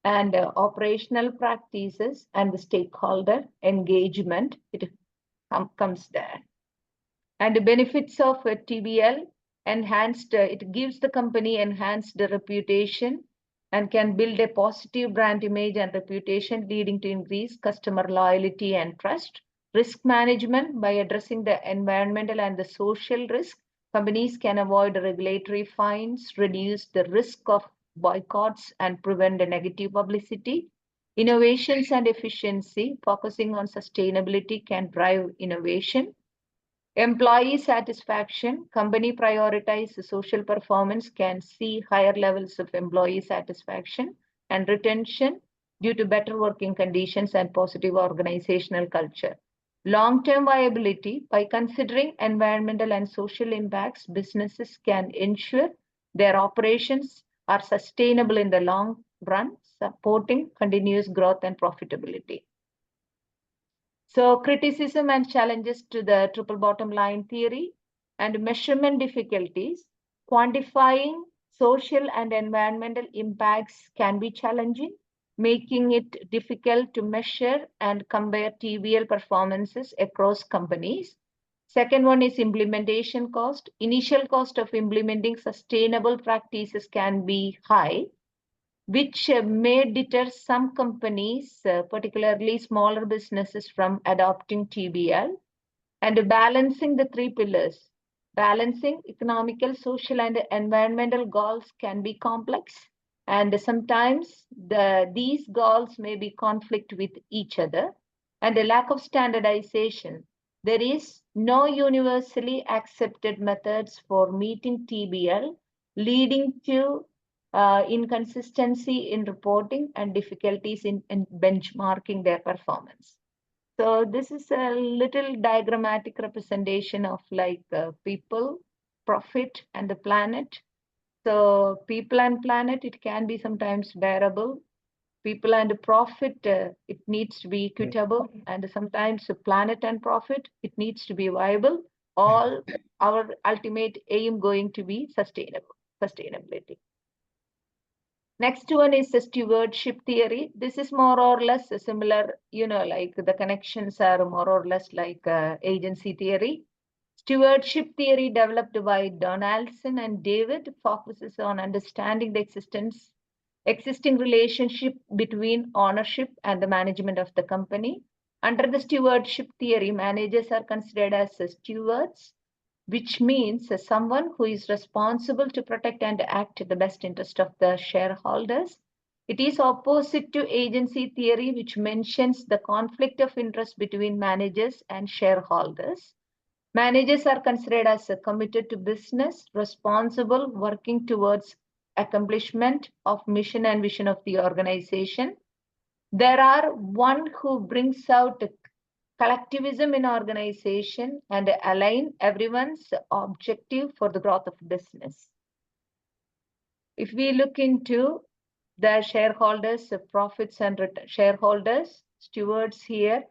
and operational practices and the stakeholder engagement. It comes there. And the benefits of TBL enhanced, it gives the company enhanced reputation and can build a positive brand image and reputation, leading to increased customer loyalty and trust. Risk management, by addressing the environmental and the social risk, companies can avoid regulatory fines, reduce the risk of boycotts, and prevent the negative publicity. Innovations and efficiency, focusing on sustainability can drive innovation. Employee satisfaction, company prioritize social performance, can see higher levels of employee satisfaction and retention due to better working conditions and positive organizational culture. Long-term viability, by considering environmental and social impacts, businesses can ensure their operations are sustainable in the long run, supporting continuous growth and profitability. So criticism and challenges to the triple bottom line theory and measurement difficulties. Quantifying social and environmental impacts can be challenging, making it difficult to measure and compare TBL performances across companies. Second one is implementation cost. Initial cost of implementing sustainable practices can be high, which may deter some companies, particularly smaller businesses, from adopting TBL. And balancing the three pillars. Balancing economical, social, and environmental goals can be complex. And sometimes these goals may be conflict with each other. And the lack of standardization. There is no universally accepted methods for meeting TBL, leading to inconsistency in reporting and difficulties in benchmarking their performance. So this is a little diagrammatic representation of like people, profit, and the planet. So people and planet, it can be sometimes bearable. People and profit, it needs to be equitable. And sometimes planet and profit, it needs to be viable. All our ultimate aim going to be sustainability. Next one is the stewardship theory. This is more or less similar, like the connections are more or less like agency theory. Stewardship theory, developed by Donaldson and David, focuses on understanding the existing relationship between ownership and the management of the company. Under the stewardship theory, managers are considered as stewards, which means someone who is responsible to protect and act in the best interest of the shareholders. It is opposite to agency theory, which mentions the conflict of interest between managers and shareholders. Managers are considered as committed to business, responsible, working towards accomplishment of mission and vision of the organization. There are one who brings out collectivism in organization and align everyone's objective for the growth of business. If we look into The shareholders, profits and shareholders, stewards here,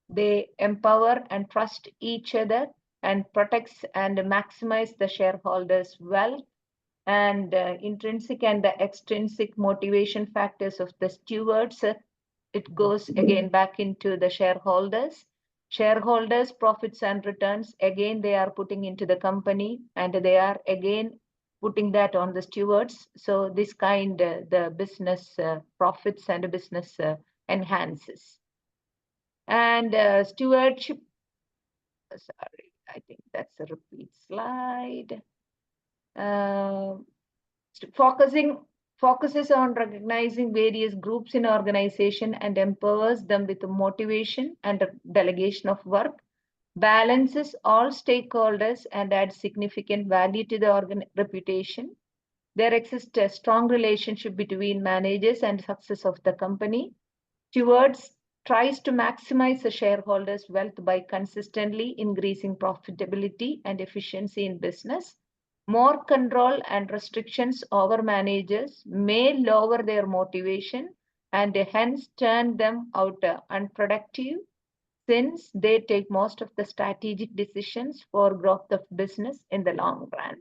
they empower and trust each other and protects and maximize the shareholders' wealth and intrinsic and the extrinsic motivation factors of the stewards. It goes again back into the shareholders. Shareholders' profits and returns, again, they are putting into the company and they are again putting that on the stewards. So this kind, the business profits and business enhances. And stewardship, sorry, I think that's a repeat slide. Focuses on recognizing various groups in organization and empowers them with motivation and delegation of work, balances all stakeholders and adds significant value to the reputation. There exists a strong relationship between managers and success of the company. Stewards tries to maximize the shareholders' wealth by consistently increasing profitability and efficiency in business. More control and restrictions over managers may lower their motivation and hence turn them out unproductive, since they take most of the strategic decisions for growth of business in the long run.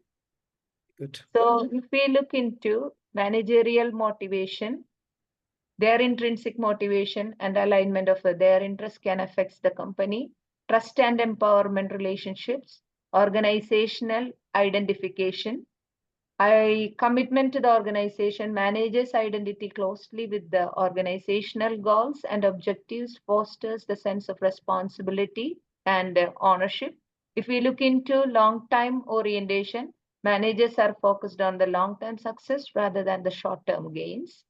Good. So if we look into managerial motivation, their intrinsic motivation and alignment of their interests can affect the company. Trust and empowerment relationships, organizational identification, commitment to the organization, manages identity closely with the organizational goals and objectives, fosters the sense of responsibility and ownership. If we look into long-term orientation, managers are focused on the long-term success rather than the short-term gains.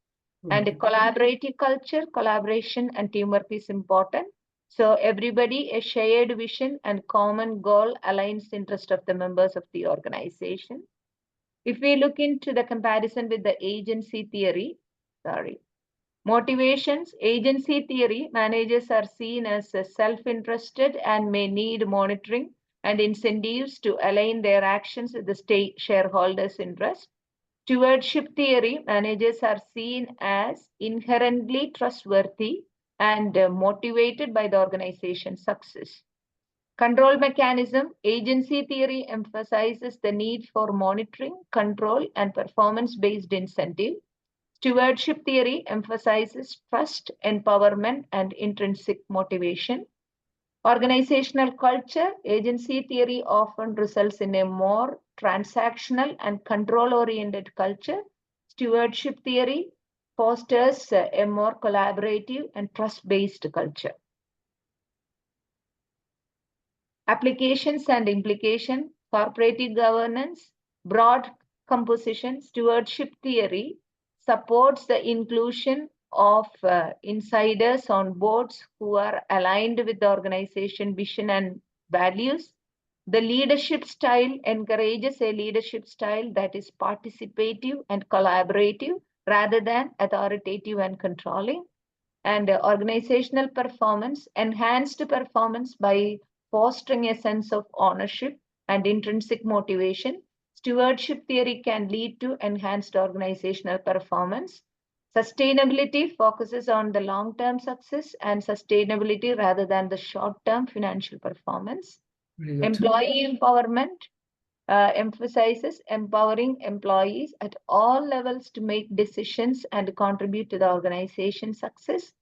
And a collaborative culture, collaboration and teamwork is important. So everybody, a shared vision and common goal aligns the interest of the members of the organization. If we look into the comparison with the agency theory, motivations, agency theory, managers are seen as self-interested and may need monitoring and incentives to align their actions with the shareholders' interest. Stewardship theory, managers are seen as inherently trustworthy and motivated by the organization's success. Control mechanism, agency theory emphasizes the need for monitoring, control, and performance-based incentive. Stewardship theory emphasizes trust, empowerment, and intrinsic motivation. Organizational culture, agency theory often results in a more transactional and control-oriented culture. Stewardship theory fosters a more collaborative and trust-based culture. Applications and implication, corporate governance, broad composition, stewardship theory supports the inclusion of insiders on boards who are aligned with the organization vision and values. The leadership style encourages a leadership style that is participative and collaborative rather than authoritative and controlling. And organizational performance, enhanced performance by fostering a sense of ownership and intrinsic motivation. Stewardship theory can lead to enhanced organizational performance. Sustainability focuses on the long-term success and sustainability rather than the short-term financial performance. Employee empowerment emphasizes empowering employees at all levels to make decisions and contribute to the organization's success.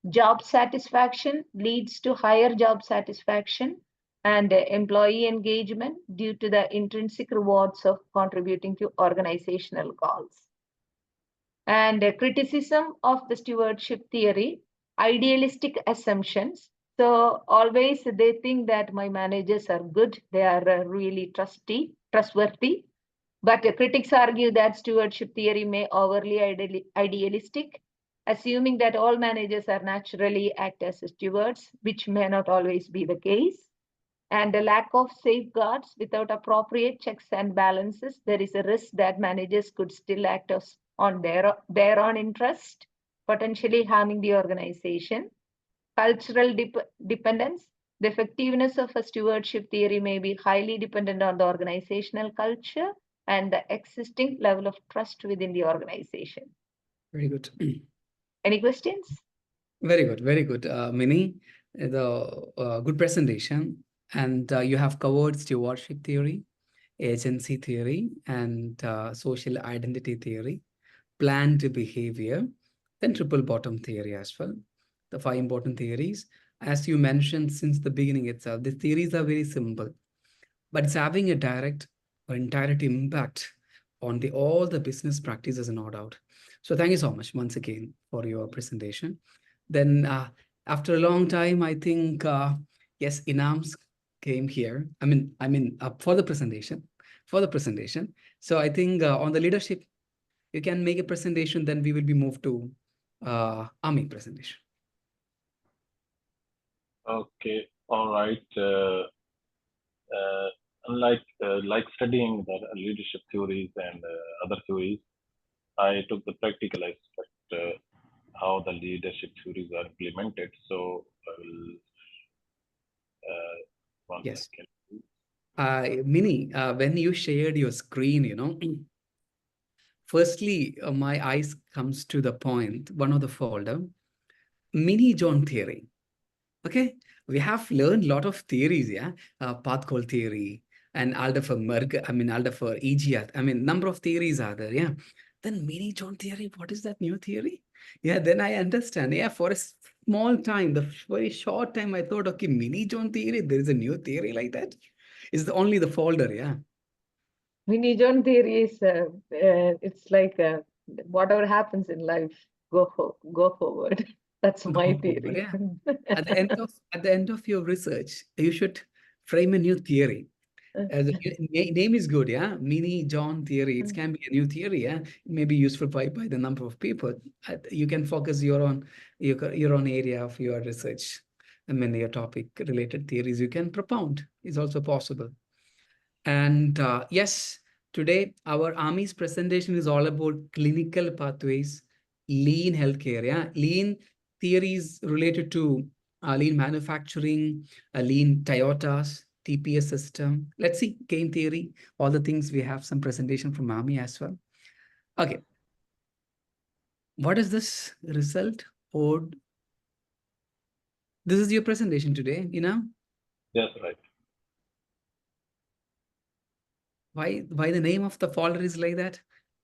Job satisfaction leads to higher job satisfaction and employee engagement due to the intrinsic rewards of contributing to organizational goals. And criticism of the stewardship theory, idealistic assumptions. So always they think that my managers are good, they are really trustworthy. But critics argue that stewardship theory may overly idealistic, assuming that all managers are naturally act as stewards, which may not always be the case. And the lack of safeguards without appropriate checks and balances, there is a risk that managers could still act on their own interest, potentially harming the organization. Cultural dependence. The effectiveness of a stewardship theory may be highly dependent on the organizational culture and the existing level of trust within the organization. Very good. Any questions? Very good, very good. Mini, good presentation. And you have covered stewardship theory, agency theory, and social identity theory, planned behavior, then triple bottom theory as well. The 5 important theories. As you mentioned since the beginning itself, the theories are very simple, but it's having a direct or indirect impact on all the business practices, no doubt. So thank you so much once again for your presentation. Then after a long time, I think yes, Inams came here. For the presentation, So I think on the leadership, you can make a presentation. Then we will be moved to Ami presentation. Okay, all right. Unlike like studying the leadership theories and other theories, I took the practical aspect, how the leadership theories are implemented. So I will one Yes. second. Mini, when you shared your screen, firstly, my eyes comes to the point, one of the folder, mini John theory. Okay, we have learned a lot of theories, yeah, path call theory and Alder Merg, Alder EGR. Number of theories are there, yeah. Then mini John theory, what is that new theory? Yeah, then I understand. Yeah, for a small time, the very short time, I thought, okay, mini John theory, there is a new theory like that. It's only the folder, yeah. Mini John theory is it's like whatever happens in life, go forward. That's my theory. Yeah. At the end of your research, you should frame a new theory. The name is good, yeah. Mini John theory. It can be a new theory, yeah. It may be useful by the number of people. You can focus your own area of your research. Your topic related theories you can propound is also possible. And yes, today our Army's presentation is all about clinical pathways, lean healthcare. Yeah, lean theories related to lean manufacturing, lean Toyotas, TPS system. Let's see, game theory, all the things. We have some presentation from Army as well. Okay. What is this result? Or this is your presentation today, Yes, right. Why the name of the folder is like that?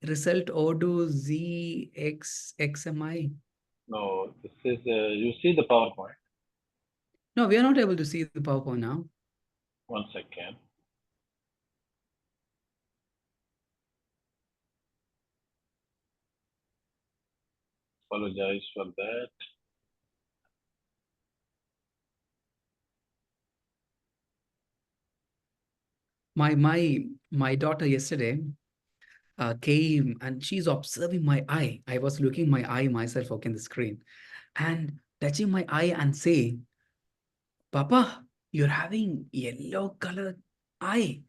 Result Odoo ZXXMI. No, this is you see the PowerPoint. No, we are not able to see the PowerPoint now. 1 second. Apologize for that. My daughter yesterday came and she's observing my eye. I was looking my eye myself, okay, in the screen, and touching my eye and say, Papa, you're having yellow colored eye.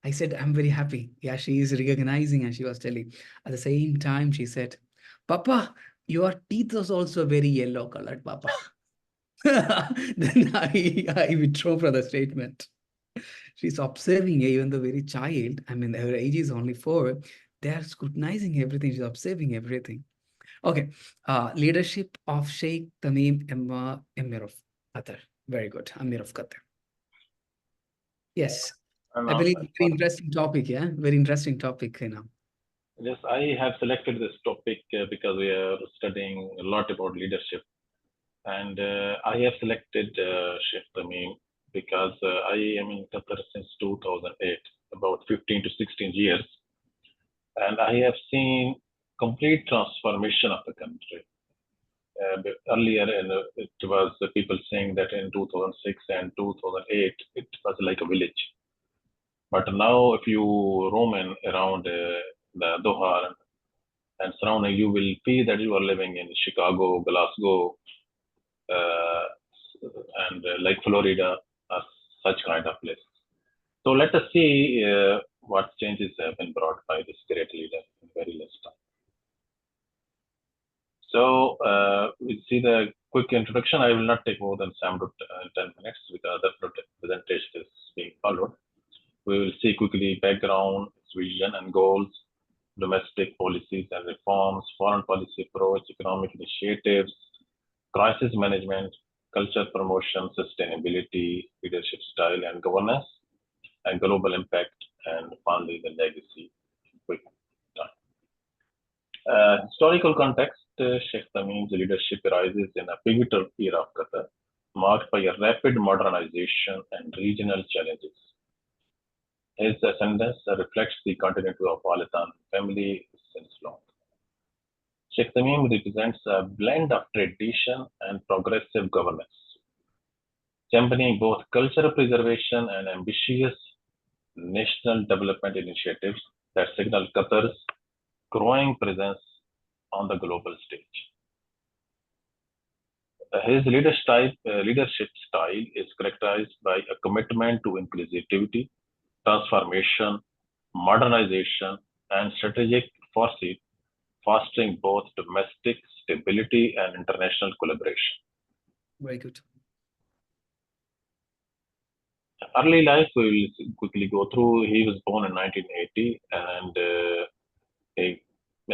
I said, I'm very happy. Yeah, she is recognizing, and she was telling. At the same time, she said, Papa, your teeth was also very yellow colored, Papa. Then I withdraw from the statement. She's observing, even the very child. Her age is only 4. They are scrutinizing everything. She's observing everything. Okay. Leadership of Sheikh Tamim Emir of Qatar. Very good. Amir of Qatar. Yes. And I believe very interesting topic. Yeah. Very interesting topic. yes, I have selected this topic because we are studying a lot about leadership. And I have selected Sheikh Tamim because I am in Qatar since 2008, about 15 to 16 years. And I have seen complete transformation of the country. Earlier, it was people saying that in 2006 and 2008, it was like a village. But now, if you roam around the Doha and surrounding, you will feel that you are living in Chicago, Glasgow, and like Florida, such kind of places. So let us see what changes have been brought by this great leader in very less time. So we see the quick introduction. I will not take more than 7 to 10 minutes because the presentation is being followed. We will see quickly background, its vision and goals, domestic policies and reforms, foreign policy approach, economic initiatives, crisis management, culture promotion, sustainability, leadership style and governance, and global impact, and finally the legacy. Quick time. Historical context, Sheikh Tamim's leadership arises in a pivotal era of Qatar, marked by a rapid modernization and regional challenges. His ascendance reflects the continuity of Al Thani family since long. Sheikh Tamim represents a blend of tradition and progressive governance, championing both cultural preservation and ambitious national development initiatives that signal Qatar's growing presence on the global stage. His leadership style is characterized by a commitment to inclusivity, transformation, modernization, and strategic foresight, fostering both domestic stability and international collaboration. Very good. Early life, we will quickly go through. He was born in 1980 and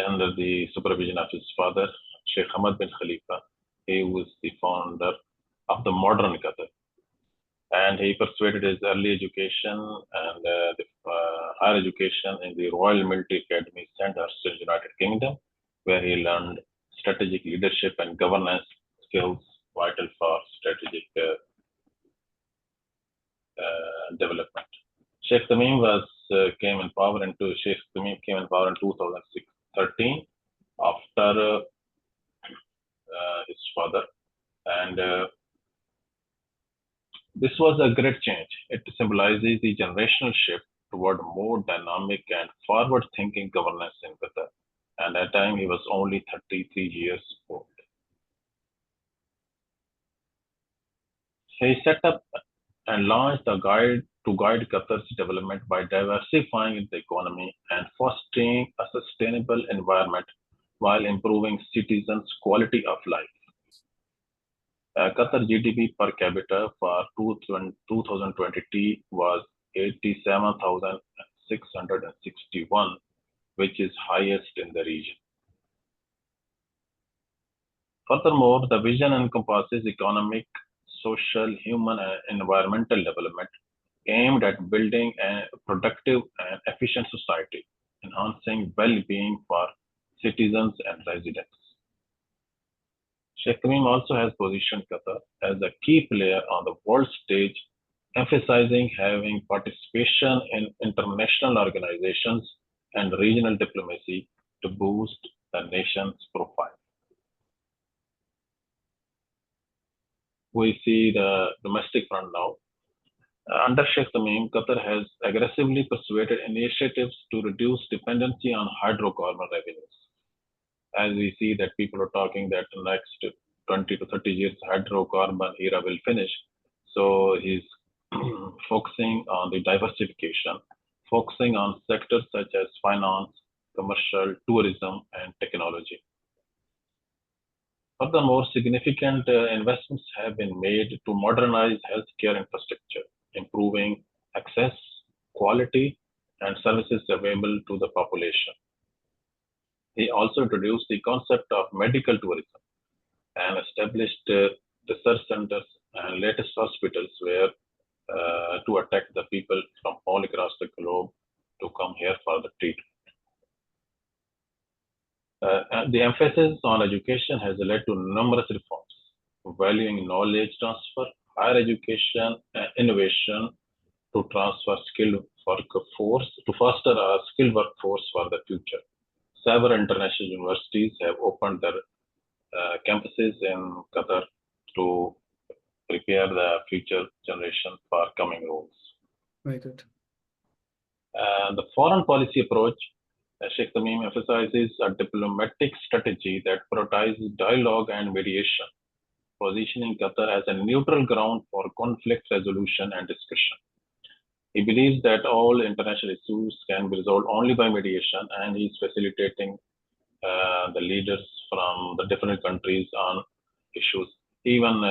under the supervision of his father, Sheikh Hamad bin Khalifa. He was the founder of the modern Qatar. And he pursued his early education and higher education in the Royal Military Academy, Sandhurst, in the United Kingdom, where he learned strategic leadership and governance skills vital for strategic development. Sheikh Tamim came in power in 2013 after his father, and this was a great change. It symbolizes the generational shift toward more dynamic and forward-thinking governance in Qatar. And at that time, he was only 33 years old. He set up and launched a guide to guide Qatar's development by diversifying the economy and fostering a sustainable environment while improving citizens' quality of life. Qatar GDP per capita for 2020 was 87,661, which is highest in the region. Furthermore, the vision encompasses economic, social, human, and environmental development aimed at building a productive and efficient society, enhancing well-being for citizens and residents. Sheikh Tamim also has positioned Qatar as a key player on the world stage, emphasizing having participation in international organizations and regional diplomacy to boost the nation's profile. We see the domestic front now. Under Sheikh Tamim, Qatar has aggressively pursued initiatives to reduce dependency on hydrocarbon revenues. As we see that people are talking that the next 20 to 30 years hydrocarbon era will finish. So he's focusing on the diversification, focusing on sectors such as finance, commercial, tourism, and technology. Furthermore, significant investments have been made to modernize healthcare infrastructure, improving access, quality, and services available to the population. He also introduced the concept of medical tourism and established research centers and latest hospitals where to attract the people from all across the globe to come here for the treatment. The emphasis on education has led to numerous reforms, valuing knowledge transfer, higher education, and innovation to transfer skilled workforce, to foster a skilled workforce for the future. Several international universities have opened their campuses in Qatar to prepare the future generation for coming roles. Very good. The foreign policy approach, Sheikh Tamim emphasizes a diplomatic strategy that prioritizes dialogue and mediation, positioning Qatar as a neutral ground for conflict resolution and discussion. He believes that all international issues can be resolved only by mediation, and he's facilitating the leaders from the different countries on issues. Even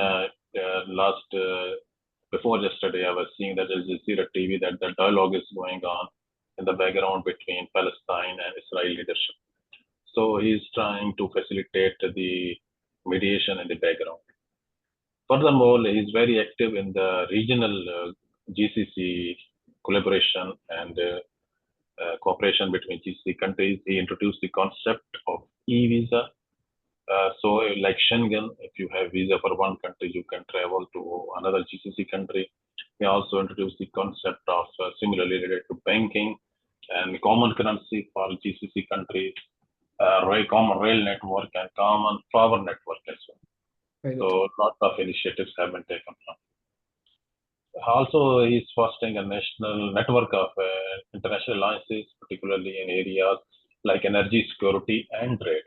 before yesterday, I was seeing that Al Jazeera TV that the dialogue is going on in the background between Palestine and Israel leadership. So he's trying to facilitate the mediation in the background. Furthermore, he's very active in the regional GCC collaboration and cooperation between GCC countries. He introduced the concept of e-visa. So like Schengen, if you have visa for one country, you can travel to another GCC country. He also introduced the concept of similarly related to banking and common currency for GCC countries, common rail network and common power network as well. Very good. So lots of initiatives have been taken from. Also, he's fostering a national network of international alliances, particularly in areas like energy security and trade.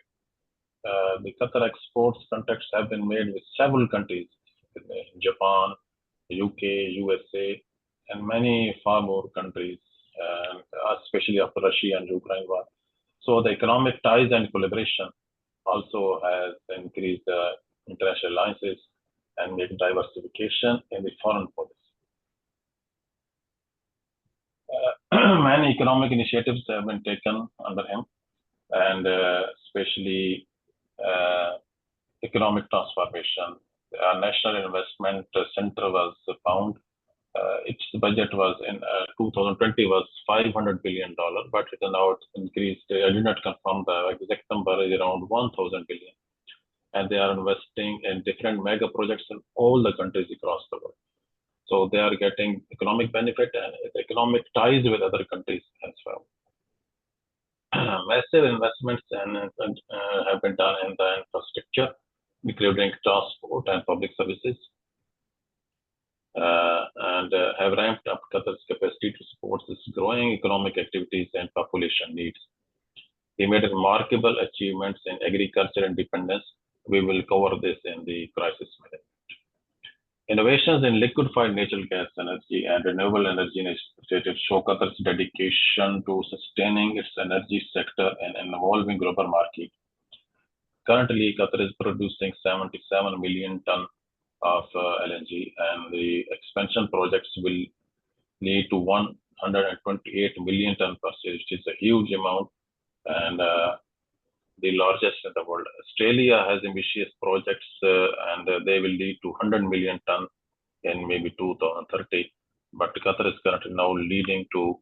The Qatar exports contacts have been made with several countries, Japan, UK, USA, and many far more countries, especially after Russia and Ukraine war. So the economic ties and collaboration also has increased the international alliances and made diversification in the foreign policy. Many economic initiatives have been taken under him, and especially economic transformation. A National Investment Center was found. Its budget was in 2020 was $500 billion, but it is now increased. I did not confirm the exact number, is around 1,000 billion. And they are investing in different mega projects in all the countries across the world. So they are getting economic benefit and economic ties with other countries as well. Massive investments have been done in the infrastructure, including transport and public services, and have ramped up Qatar's capacity to support this growing economic activities and population needs. He made remarkable achievements in agriculture independence. We will cover this in the crisis management. Innovations in liquefied natural gas energy and renewable energy initiatives show Qatar's dedication to sustaining its energy sector in an evolving global market. Currently, Qatar is producing 77 million tons of LNG, and the expansion projects will lead to 128 million tons per year, which is a huge amount and the largest in the world. Australia has ambitious projects and they will lead to 100 million tons in maybe 2030. But Qatar is currently now leading to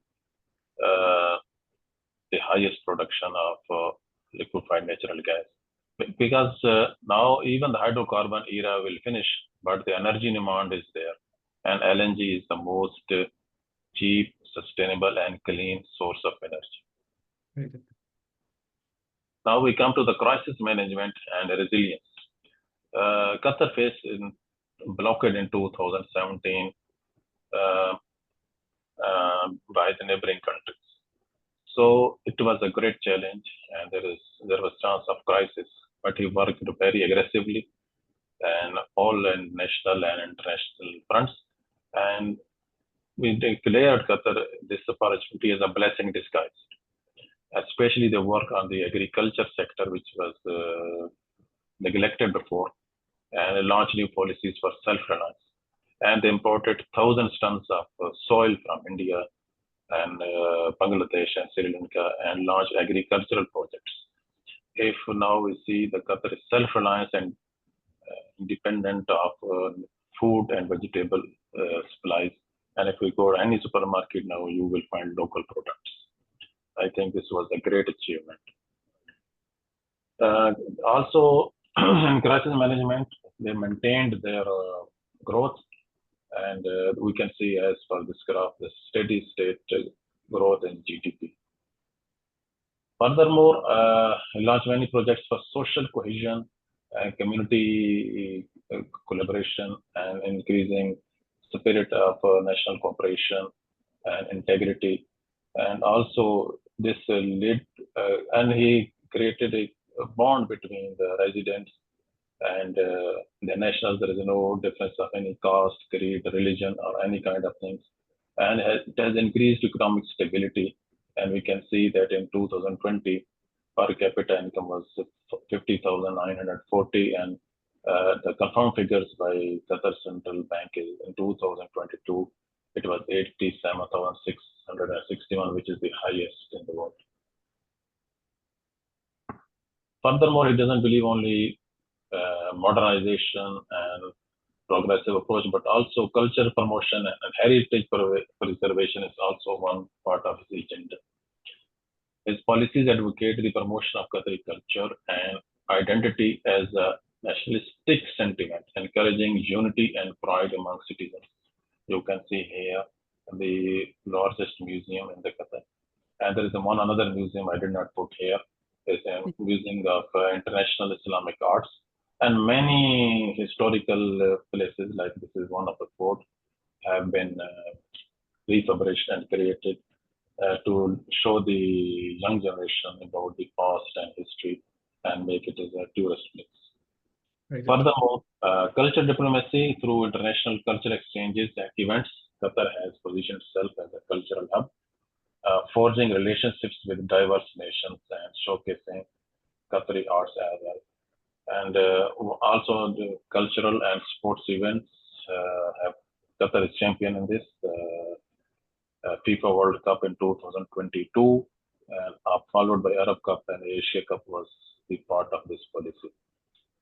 the highest production of liquefied natural gas. Because now even the hydrocarbon era will finish, but the energy demand is there. And LNG is the most cheap, sustainable, and clean source of energy. Very good. Now we come to the crisis management and resilience. Qatar faced blockade in 2017 by the neighboring countries. So it was a great challenge, and there was chance of crisis, but he worked very aggressively and all in national and international fronts. And we declared Qatar this opportunity as a blessing disguised, especially the work on the agriculture sector, which was neglected before, and launched new policies for self-reliance. And they imported thousands of tons of soil from India and Bangladesh and Sri Lanka and launched agricultural projects. If now we see the Qatar is self-reliant and independent of food and vegetable supplies, and if we go to any supermarket now, you will find local products. I think this was a great achievement. Also, in crisis management, they maintained their growth, and we can see as per this graph, the steady state growth in GDP. Furthermore, launched many projects for social cohesion and community collaboration and increasing spirit of national cooperation and integrity. And also this led, and he created a bond between the residents and the nationals. There is no difference of any caste, creed, religion, or any kind of things. And it has increased economic stability. And we can see that in 2020, per capita income was 50,940, and the confirmed figures by Qatar Central Bank is in 2022 It was 87,661, which is the highest in the world. Furthermore, he doesn't believe only modernization and progressive approach, but also culture promotion and heritage preservation is also one part of his agenda. His policies advocate the promotion of Qatari culture and identity as a nationalistic sentiment, encouraging unity and pride among citizens. You can see here the largest museum in the Qatar. And there is another museum I did not put here. It's a museum of international Islamic arts. And many historical places, like this is one of the fort, have been refurbished and created to show the young generation about the past and history and make it as a tourist place. Furthermore, culture diplomacy through international cultural exchanges and events, Qatar has positioned itself as a cultural hub, forging relationships with diverse nations and showcasing Qatari arts as well. And also the cultural and sports events have Qatar is champion in this. FIFA World Cup in 2022, and followed by Arab Cup and Asia Cup was the part of this policy.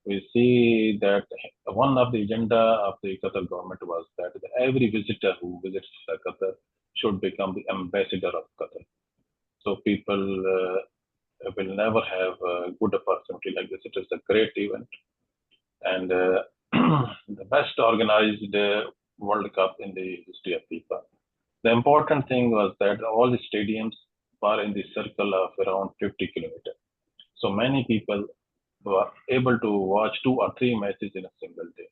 We see that one of the agenda of the Qatar government was that every visitor who visits Qatar should become the ambassador of Qatar. So people will never have a good opportunity like this. It is a great event and the best organized World Cup in the history of FIFA. The important thing was that all the stadiums were in the circle of around 50 kilometers. So many people were able to watch 2 or 3 matches in a single day.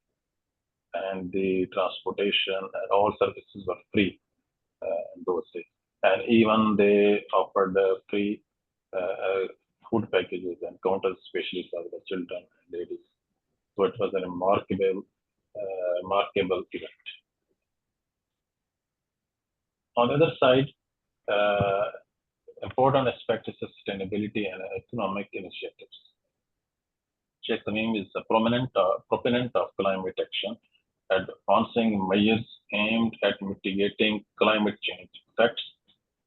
And the transportation and all services were free in those days. And even they offered free food packages and counters, especially for the children and ladies. So it was a remarkable event. On the other side, important aspect is sustainability and economic initiatives. Sheikh Tamim is a proponent of climate action, advancing measures aimed at mitigating climate change effects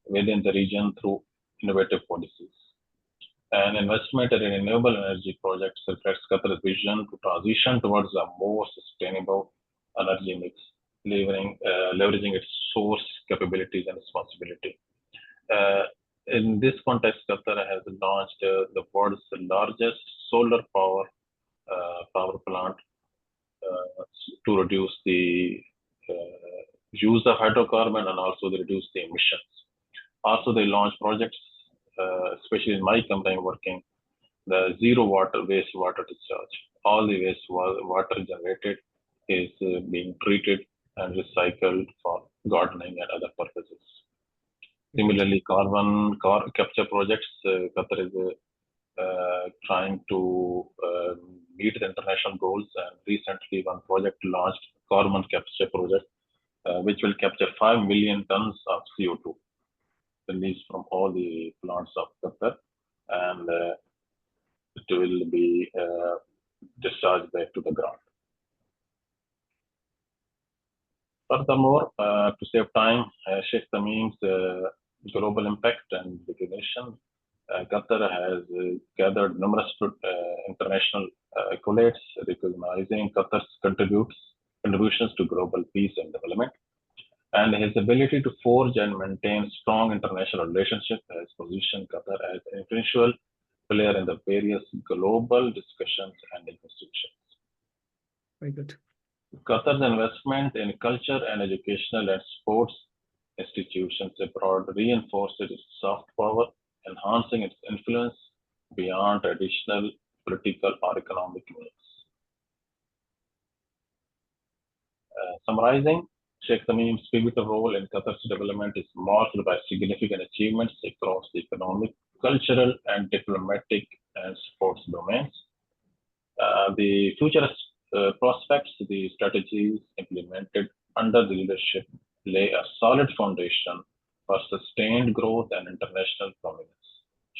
within the region through innovative policies. And investment in renewable energy projects reflects Qatar's vision to transition towards a more sustainable energy mix, leveraging its source capabilities and responsibility. In this context, Qatar has launched the world's largest solar power plant to reduce the use of hydrocarbon and also to reduce the emissions. Also, they launched projects, especially in my company working, the zero wastewater discharge. All the wastewater generated is being treated and recycled for gardening and other purposes. Similarly, carbon capture projects, Qatar is trying to meet the international goals, and recently one project launched carbon capture project, which will capture 5 million tons of CO2 released from all the plants of Qatar, and it will be discharged back to the ground. Furthermore, to save time, Sheikh Tamim's global impact and recognition, Qatar has gathered numerous international accolades recognizing Qatar's contributions to global peace and development. And his ability to forge and maintain strong international relationships has positioned Qatar as an influential player in the various global discussions and negotiations. Very good. Qatar's investment in culture and educational and sports institutions abroad reinforces its soft power, enhancing its influence beyond traditional political or economic means. Summarizing, Sheikh Tamim's pivotal role in Qatar's development is marked by significant achievements across the economic, cultural, and diplomatic and sports domains. The future prospects, the strategies implemented under the leadership lay a solid foundation for sustained growth and international prominence,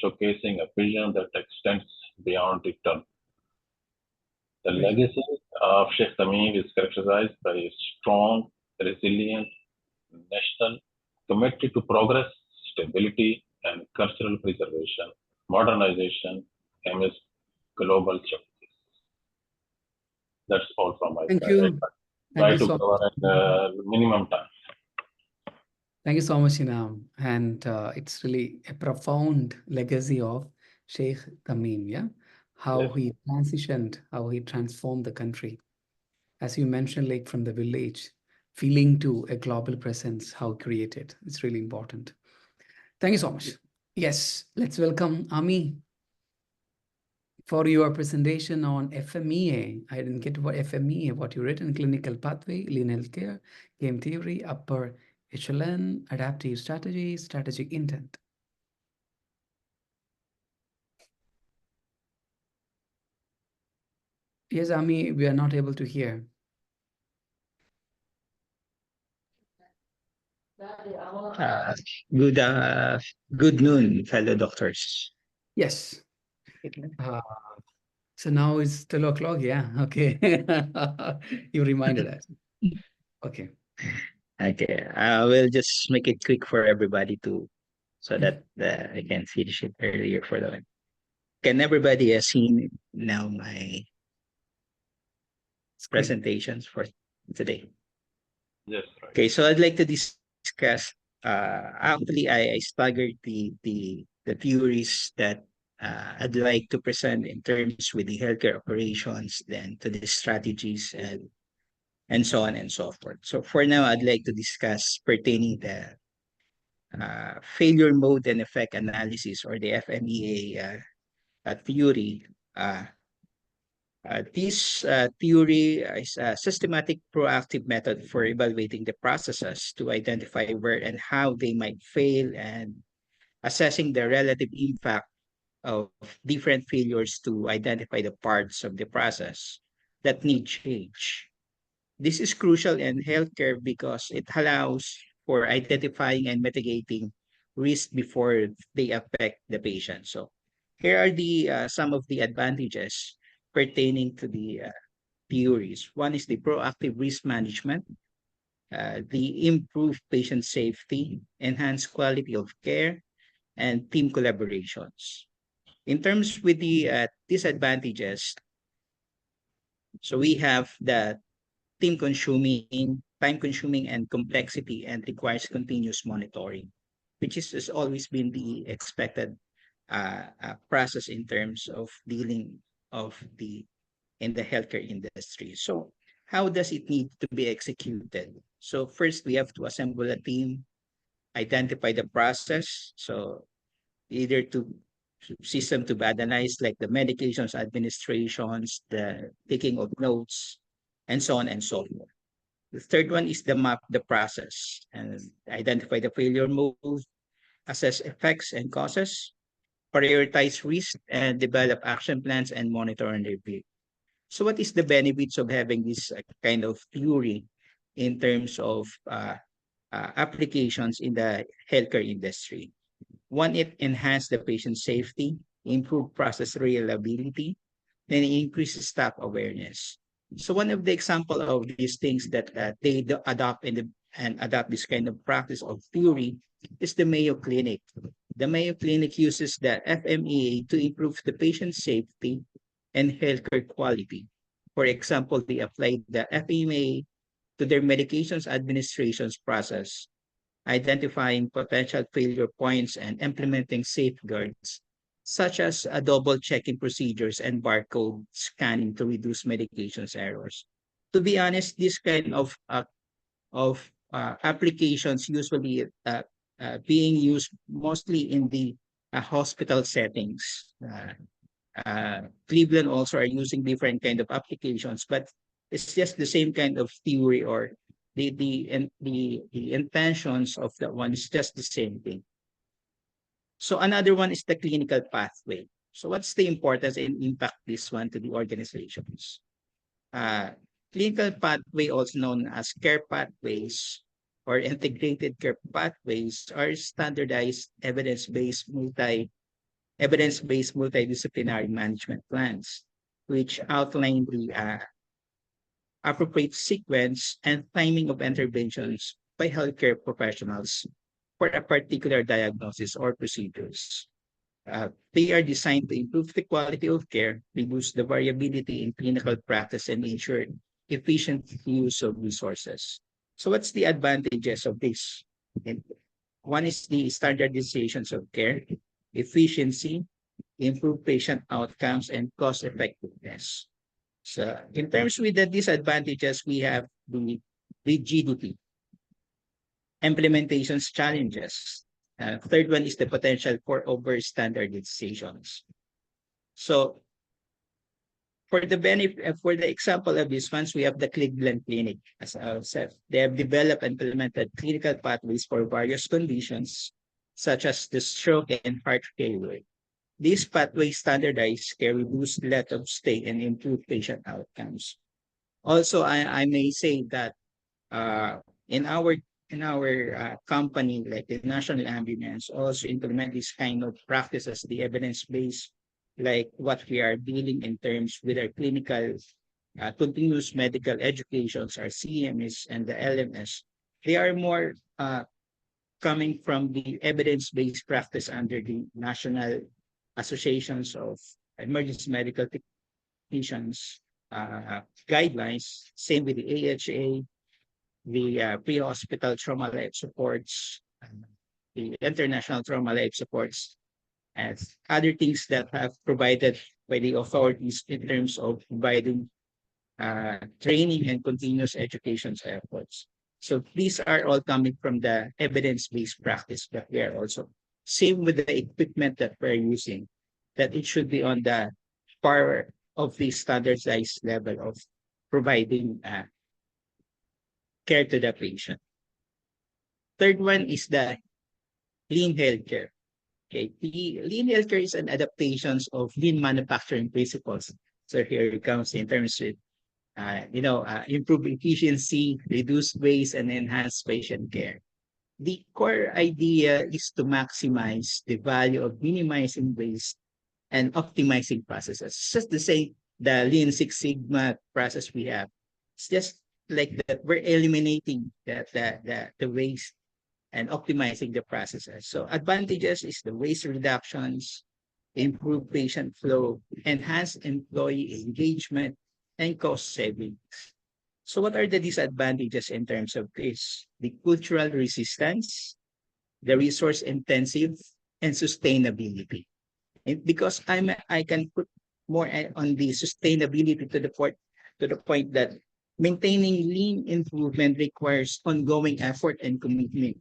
showcasing a vision that extends beyond the term. The legacy of Sheikh Tamim is characterized by a strong, resilient, national committed to progress, stability, and cultural preservation, modernization amidst global challenges. That's all from my Thank side. I you. Thank try you to so cover much. at minimum time. Thank you so much, Inam. And it's really a profound legacy of Sheikh Tamim, yeah? How Yes. he transitioned, how he transformed the country. As you mentioned, like from the village, feeling to a global presence, how created. It's really important. Thank you so much. Yes, let's welcome Ami for your presentation on FMEA. I didn't get what FMEA, what you written, clinical pathway, lean healthcare, game theory, upper echelon, adaptive strategy, strategic intent. Yes, Ami, we are not able to hear. Uh, good good noon, fellow doctors. Yes. Uh, so now it's 12 o'clock. Yeah. Okay. You reminded us. Okay. Okay, I will just make it quick for everybody to so Mhm. that I can finish it earlier for the one. Can everybody seen now my Screen. presentations for today? Yes, right. Okay, so I'd like to discuss. Actually, I staggered the theories that I'd like to present in terms with the healthcare operations, then to the strategies and so on and so forth. So for now, I'd like to discuss pertaining the failure mode and effect analysis or the FMEA theory. Uh, this theory is a systematic proactive method for evaluating the processes to identify where and how they might fail and assessing the relative impact of different failures to identify the parts of the process that need change. This is crucial in healthcare because it allows for identifying and mitigating risk before they affect the patient. So here are the some of the advantages pertaining to the theories. One is the proactive risk management, the improved patient safety, enhanced quality of care, and team collaborations. In terms with the disadvantages, so we have the team consuming, time consuming, and complexity, and requires continuous monitoring, which has always been the expected process in terms of dealing of the in the healthcare industry. So how does it need to be executed? So first we have to assemble a team, identify the process. So either to system to be analyzed like the medications administrations, the taking of notes, and so on and so forth. The third one is the map the process and identify the failure mode, assess effects and causes, prioritize risk, and develop action plans and monitor and review. So what is the benefits of having this kind of theory in terms of applications in the healthcare industry? One, it enhance the patient safety, improve process reliability, then increase staff awareness. So one of the example of these things that adopt and adopt this kind of practice of theory is the Mayo Clinic. The Mayo Clinic uses the FMEA to improve the patient safety and healthcare quality. For example, they applied the FMEA to their medications administrations process, identifying potential failure points and implementing safeguards, such as a double checking procedures and barcode scanning to reduce medications errors. To be honest, this kind of applications usually being used mostly in the hospital settings. Cleveland also are using different kind of applications, but it's just the same kind of theory or the intentions of that one is just the same thing. So another one is the clinical pathway. So what's the importance and impact this one to the organizations? Uh, Clinical pathway, also known as care pathways or integrated care pathways, are standardized evidence-based multidisciplinary management plans, which outline the appropriate sequence and timing of interventions by healthcare professionals for a particular diagnosis or procedures. They are designed to improve the quality of care, reduce the variability in clinical practice, and ensure efficient use of resources. So what's the advantages of this? And one is the standardizations of care, efficiency, improve patient outcomes, and cost effectiveness. So in terms with the disadvantages, we have the rigidity, implementations challenges. Third one is the potential for over standardizations. So for the example of these ones, we have the Cleveland Clinic. As I said, they have developed and implemented clinical pathways for various conditions, such as the stroke and heart failure. These pathways standardize care, reduce length of stay, and improve patient outcomes. Also, I may say that uh, in our company, like the National Ambulance, also implement this kind of practices, the evidence-based, like what we are dealing in terms with our clinical continuous medical educations, our CMS and the LMS. They are more coming from the evidence-based practice under the National Associations of Emergency Medical Technicians guidelines. Same with the AHA, the pre-hospital trauma life supports, the international trauma life supports, and other things that have provided by the authorities in terms of providing training and continuous education efforts. So these are all coming from the evidence-based practice that we are also. Same with the equipment that we're using, that it should be on the par of the standardized level of providing care to the patient. Third one is the lean healthcare. Okay, the lean healthcare is an adaptations of lean manufacturing principles. So here it comes in terms of improve efficiency, reduce waste, and enhance patient care. The core idea is to maximize the value of minimizing waste and optimizing processes. It's just the same, the Lean Six Sigma process we have. It's just like that we're eliminating the waste and optimizing the processes. So advantages is the waste reductions, improve patient flow, enhance employee engagement, and cost savings. So what are the disadvantages in terms of this? The cultural resistance, the resource intensive, and sustainability. And because I can put more on the sustainability to the point that maintaining lean improvement requires ongoing effort and commitment,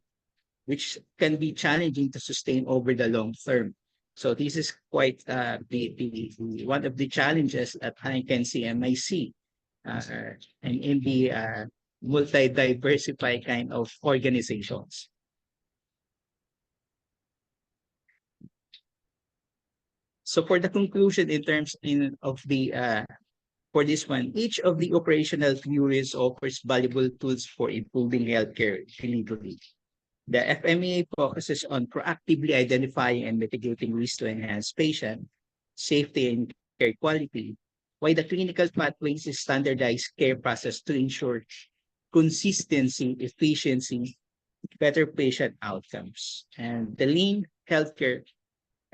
which can be challenging to sustain over the long term. So this is quite one of the challenges that I can see and I see and in the multi-diversified kind of organizations. So for the conclusion in terms of the for this one, each of the operational theories offers valuable tools for improving healthcare delivery. The FMEA focuses on proactively identifying and mitigating risks to enhance patient safety and care quality, while the clinical pathways is standardized care process to ensure consistency, efficiency, better patient outcomes. And the lean healthcare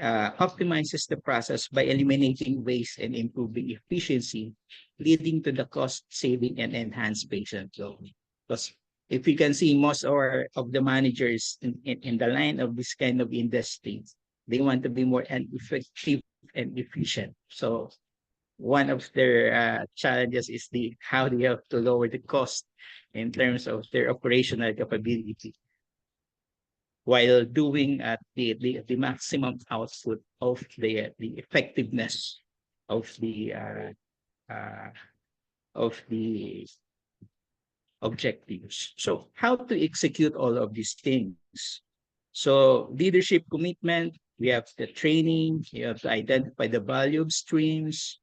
optimizes the process by eliminating waste and improving efficiency, leading to the cost saving and enhanced patient flow. Because if you can see most of the managers in the line of this kind of industry, they want to be more effective and efficient. So one of their challenges is the how they have to lower the cost in terms of their operational capability while doing at the maximum output of the effectiveness of the objectives. So how to execute all of these things? So leadership commitment, we have the training, you have to identify the value streams,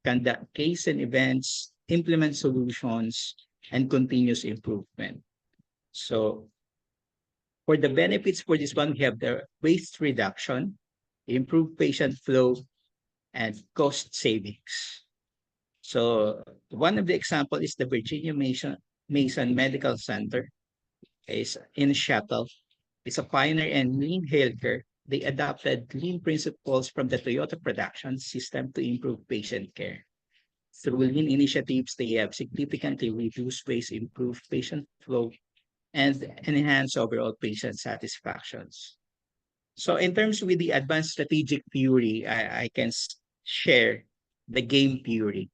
conduct case and events, implement solutions, and continuous improvement. So for the benefits for this one, we have the waste reduction, improved patient flow, and cost savings. So one of the example is the Virginia Mason Medical Center. is in Shuttle. It's a pioneer in lean healthcare. They adopted lean principles from the Toyota production system to improve patient care. Through lean initiatives, they have significantly reduced waste, improved patient flow, and enhanced overall patient satisfactions. So in terms with the advanced strategic theory, I can share the game theory.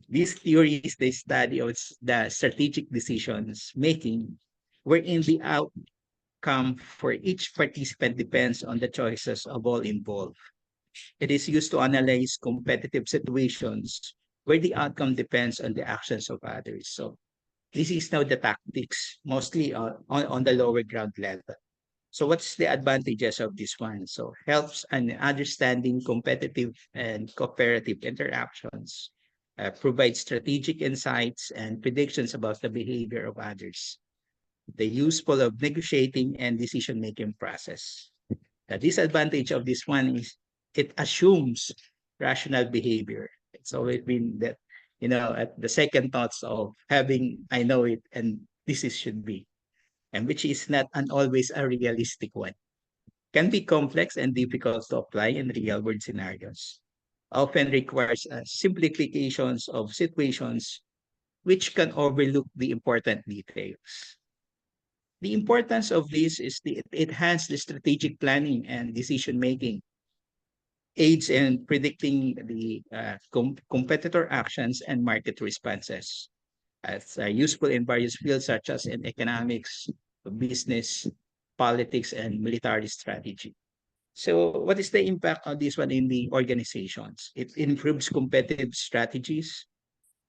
This theory is the study of the strategic decisions making, wherein the outcome for each participant depends on the choices of all involved. It is used to analyze competitive situations where the outcome depends on the actions of others. So this is now the tactics, mostly on the lower ground level. So what's the advantages of this one? So helps in understanding competitive and cooperative interactions, provides strategic insights and predictions about the behavior of others, the useful of negotiating and decision-making process. The disadvantage of this one is it assumes rational behavior. It's always been that, at the second thoughts of having, I know it, and this is should be, and which is not an always a realistic one. Can be complex and difficult to apply in real world scenarios. Often requires simplifications of situations which can overlook the important details. The importance of this is it enhances the strategic planning and decision making, aids in predicting the competitor actions and market responses. It's useful in various fields such as in economics, business, politics, and military strategy. So what is the impact on this one in the organizations? It improves competitive strategies,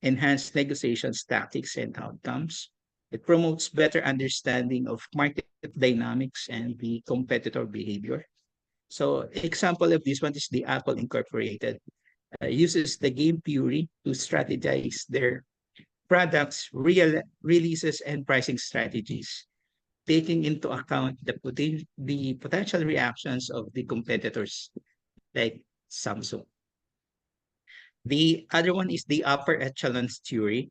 enhanced negotiations tactics and outcomes. It promotes better understanding of market dynamics and the competitor behavior. So example of this one is the Apple Incorporated uses the game theory to strategize their products, real releases, and pricing strategies, taking into account the potential reactions of the competitors like Samsung. The other one is the upper echelons theory.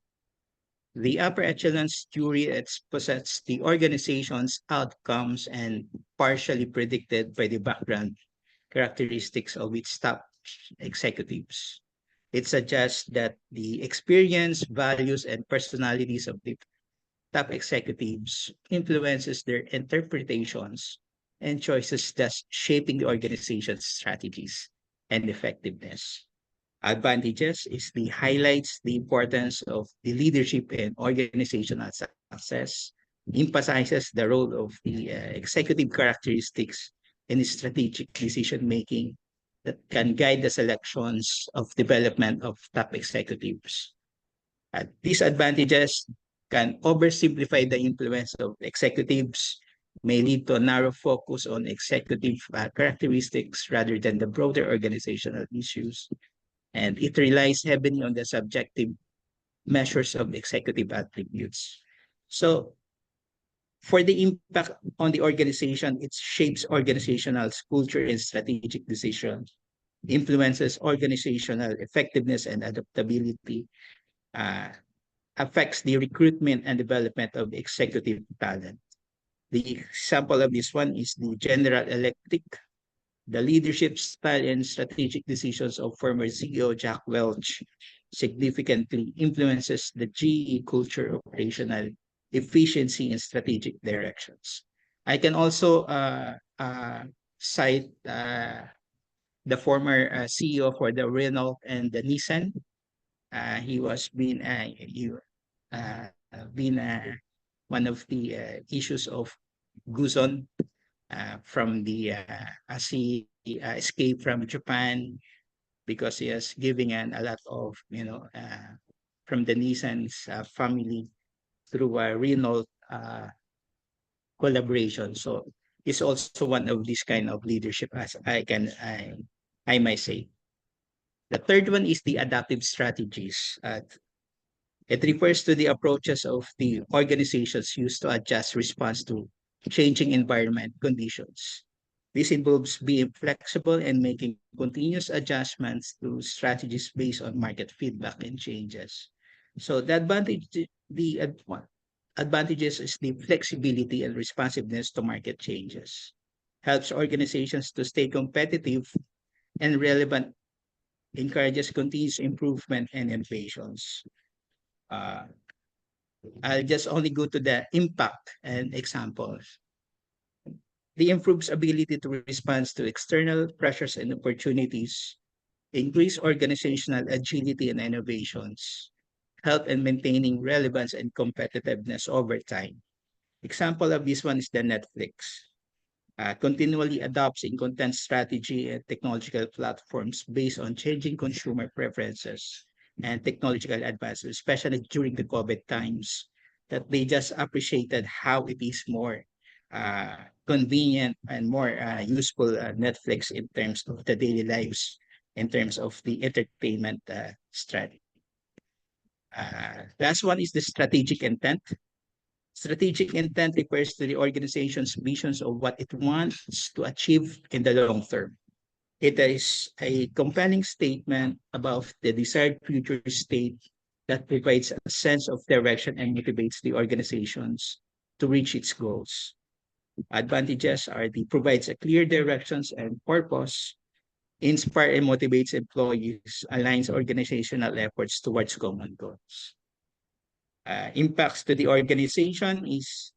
The upper echelons theory exposits the organization's outcomes and partially predicted by the background characteristics of its top executives. It suggests that the experience, values, and personalities of the top executives influences their interpretations and choices, thus shaping the organization's strategies and effectiveness. Advantages is the highlights the importance of the leadership and organizational success, emphasizes the role of the executive characteristics in strategic decision making that can guide the selections of development of top executives. Disadvantages can oversimplify the influence of executives, may lead to a narrow focus on executive characteristics rather than the broader organizational issues, and it relies heavily on the subjective measures of executive attributes. So for the impact on the organization, it shapes organizational culture and strategic decisions, influences organizational effectiveness and adaptability, uh, affects the recruitment and development of executive talent. The example of this one is the General Electric. The leadership style and strategic decisions of former CEO Jack Welch significantly influences the GE culture, operational efficiency, and strategic directions. I can also cite the former CEO for the Renault and the Nissan. He was been one of the issues of Guzon from the as he escaped from Japan because he is giving a lot of from the Nissan's family through a Renault collaboration. So it's also one of these kind of leadership as I might say. The third one is the adaptive strategies. It refers to the approaches of the organizations used to adjust response to changing environment conditions. This involves being flexible and making continuous adjustments to strategies based on market feedback and changes. So the advantage, advantages is the flexibility and responsiveness to market changes. Helps organizations to stay competitive and relevant, encourages continuous improvement and innovations. Uh, I'll just only go to the impact and examples. The improves ability to respond to external pressures and opportunities, increase organizational agility and innovations, help in maintaining relevance and competitiveness over time. Example of this one is the Netflix. Continually adopts in content strategy and technological platforms based on changing consumer preferences and technological advances, especially during the COVID times, that they just appreciated how it is more convenient and more useful Netflix in terms of the daily lives, in terms of the entertainment strategy. Last one is the strategic intent. Strategic intent refers to the organization's visions of what it wants to achieve in the long term. It is a compelling statement about the desired future state that provides a sense of direction and motivates the organizations to reach its goals. Advantages are the provides a clear directions and purpose, inspire and motivates employees, aligns organizational efforts towards common goals. Impacts to the organization is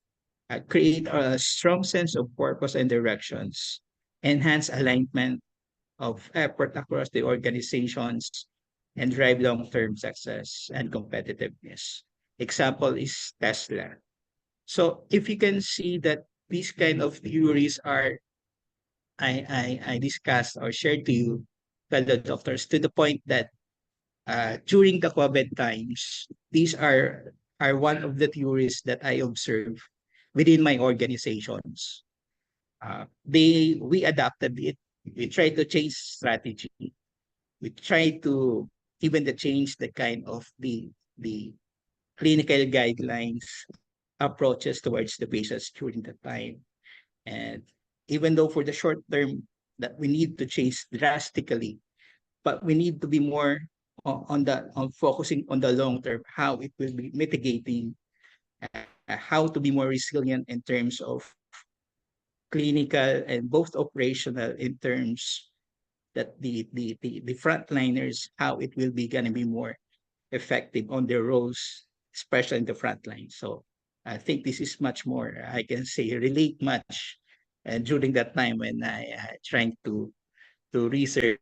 create a strong sense of purpose and directions, enhance alignment of effort across the organizations, and drive long-term success and competitiveness. Example is Tesla. So if you can see that these kind of theories are I discussed or shared to you, fellow doctors, to the point that during the COVID times, these are one of the theories that I observe within my organizations. We adapted it. We try to change strategy. We try to even to change the kind of the clinical guidelines approaches towards the patients during the time. And even though for the short term that we need to change drastically, but we need to be more on focusing on the long term, how it will be mitigating, how to be more resilient in terms of clinical and both operational in terms that the frontliners, how it will be gonna be more effective on their roles, especially in the front line. So I think this is much more, I can say, relate much during that time when I trying to research.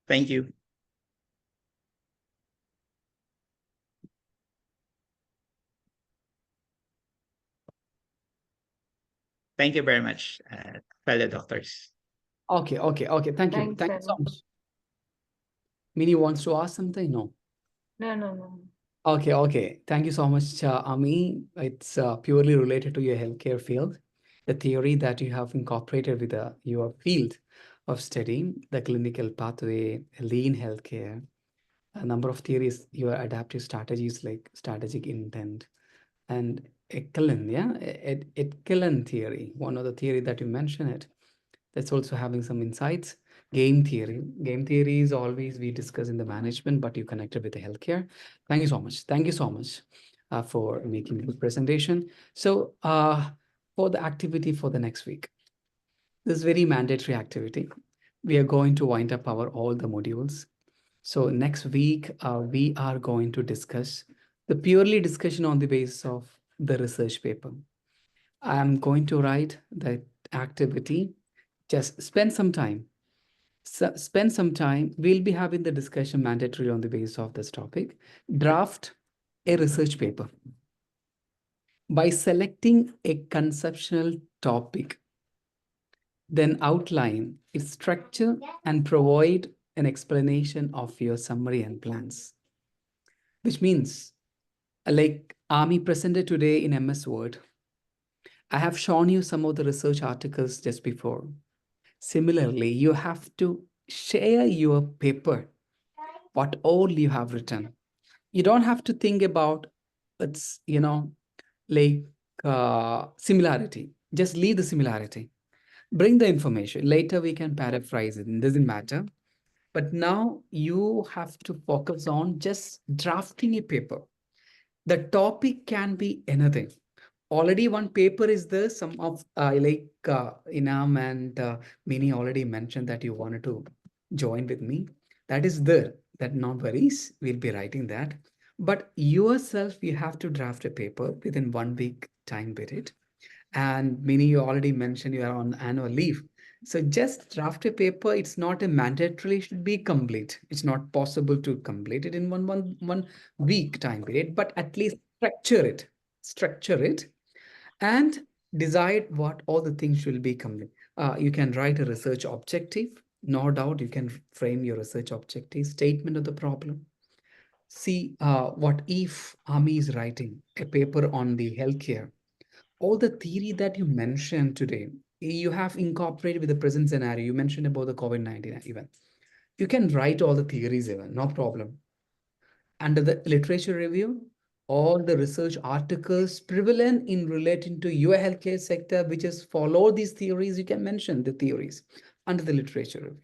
Thank you. Thank you very much, fellow doctors. Okay. Thank you. Thanks, Thank you so Anu. much. Minnie wants to ask something? No. No. Okay. Thank you so much, Ami. It's purely related to your healthcare field. The theory that you have incorporated with your field of study, the clinical pathway, lean healthcare, a number of theories, your adaptive strategies like strategic intent and Echelon, yeah, Echelon theory, one of the theory that you mentioned it, that's also having some insights. Game theory. Game theory is always we discuss in the management, but you connected with the healthcare. Thank you so much. Thank you so much for making this presentation. So for the activity for the next week, this is very mandatory activity. We are going to wind up our all the modules. So next week, we are going to discuss the purely discussion on the basis of the research paper. I am going to write the activity. Just spend some time. Spend some time. We'll be having the discussion mandatory on the basis of this topic. Draft a research paper. By selecting a conceptual topic, then outline its structure and provide an explanation of your summary and plans. Which means, like Ami presented today in MS Word, I have shown you some of the research articles just before. Similarly, you have to share your paper, what all you have written. You don't have to think about its, like similarity. Just leave the similarity. Bring the information. Later we can paraphrase it. It doesn't matter. But now you have to focus on just drafting a paper. The topic can be anything. Already one paper is there. Some of Inam and Mini already mentioned that you wanted to join with me. That is there. That no worries. We'll be writing that. But yourself, you have to draft a paper within 1 week time period. And Mini, you already mentioned you are on annual leave. So just draft a paper. It's not a mandatory, it should be complete. It's not possible to complete it in one week time period, but at least structure it, and decide what all the things should be complete. You can write a research objective. No doubt you can frame your research objective, statement of the problem. See what if Ami is writing a paper on the healthcare. All the theory that you mentioned today, you have incorporated with the present scenario. You mentioned about the COVID-19 event. You can write all the theories even, no problem. Under the literature review, all the research articles prevalent in relating to your healthcare sector, which is follow these theories, you can mention the theories under the literature review.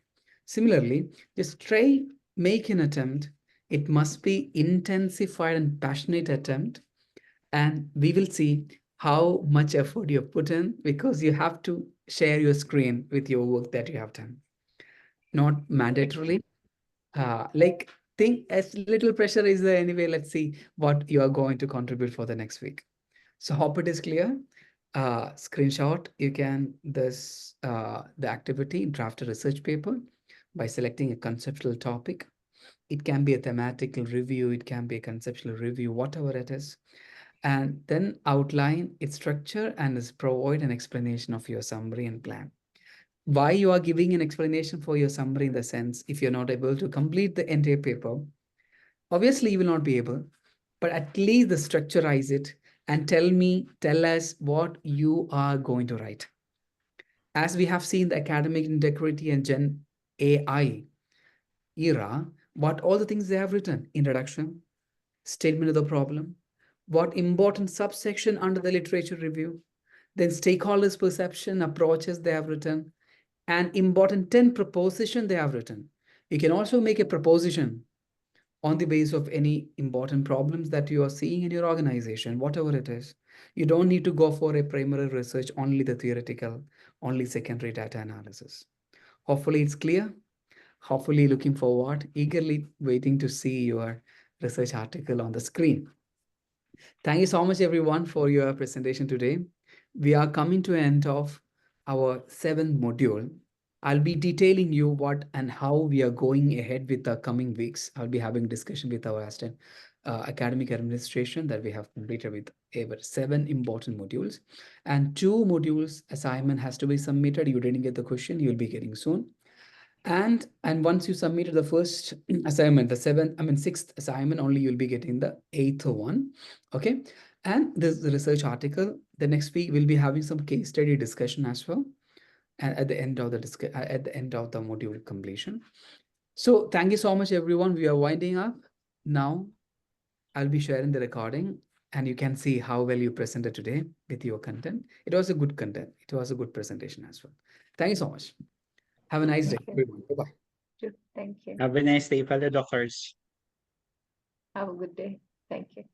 Similarly, just try, make an attempt. It must be intensified and passionate attempt. And we will see how much effort you put in, because you have to share your screen with your work that you have done. Not mandatorily. Like think as little pressure is there anyway. Let's see what you are going to contribute for the next week. So hope it is clear. Screenshot, you can the activity, draft a research paper by selecting a conceptual topic. It can be a thematical review, it can be a conceptual review, whatever it is. And then outline its structure and provide an explanation of your summary and plan. Why you are giving an explanation for your summary, in the sense, if you're not able to complete the entire paper, obviously you will not be able, but at least the structurize it and tell us what you are going to write. As we have seen the academic integrity and Gen AI era, what all the things they have written: introduction, statement of the problem, what important subsection under the literature review, then stakeholders perception, approaches they have written, and important 10 proposition they have written. You can also make a proposition on the basis of any important problems that you are seeing in your organization, whatever it is. You don't need to go for a primary research, only the theoretical, only secondary data analysis. Hopefully it's clear. Hopefully looking forward, eagerly waiting to see your research article on the screen. Thank you so much, everyone, for your presentation today. We are coming to end of our 7th module. I'll be detailing you what and how we are going ahead with the coming weeks. I'll be having discussion with our assistant academic administration that we have completed with over 7 important modules, and 2 modules assignment has to be submitted. You didn't get the question, you'll be getting soon. And once you submitted the first assignment, the 6th assignment, only you'll be getting the 8th one. Okay. And this is the research article. The next week we'll be having some case study discussion as well. And at the end of the module completion. So thank you so much, everyone. We are winding up now. I'll be sharing the recording, and you can see how well you presented today with your content. It was a good content. It was a good presentation as well. Thank you so much. Have a nice day, Thank you. everyone. Bye-bye. Thank you. Have a nice day, fellow doctors. Have a good day. Thank you.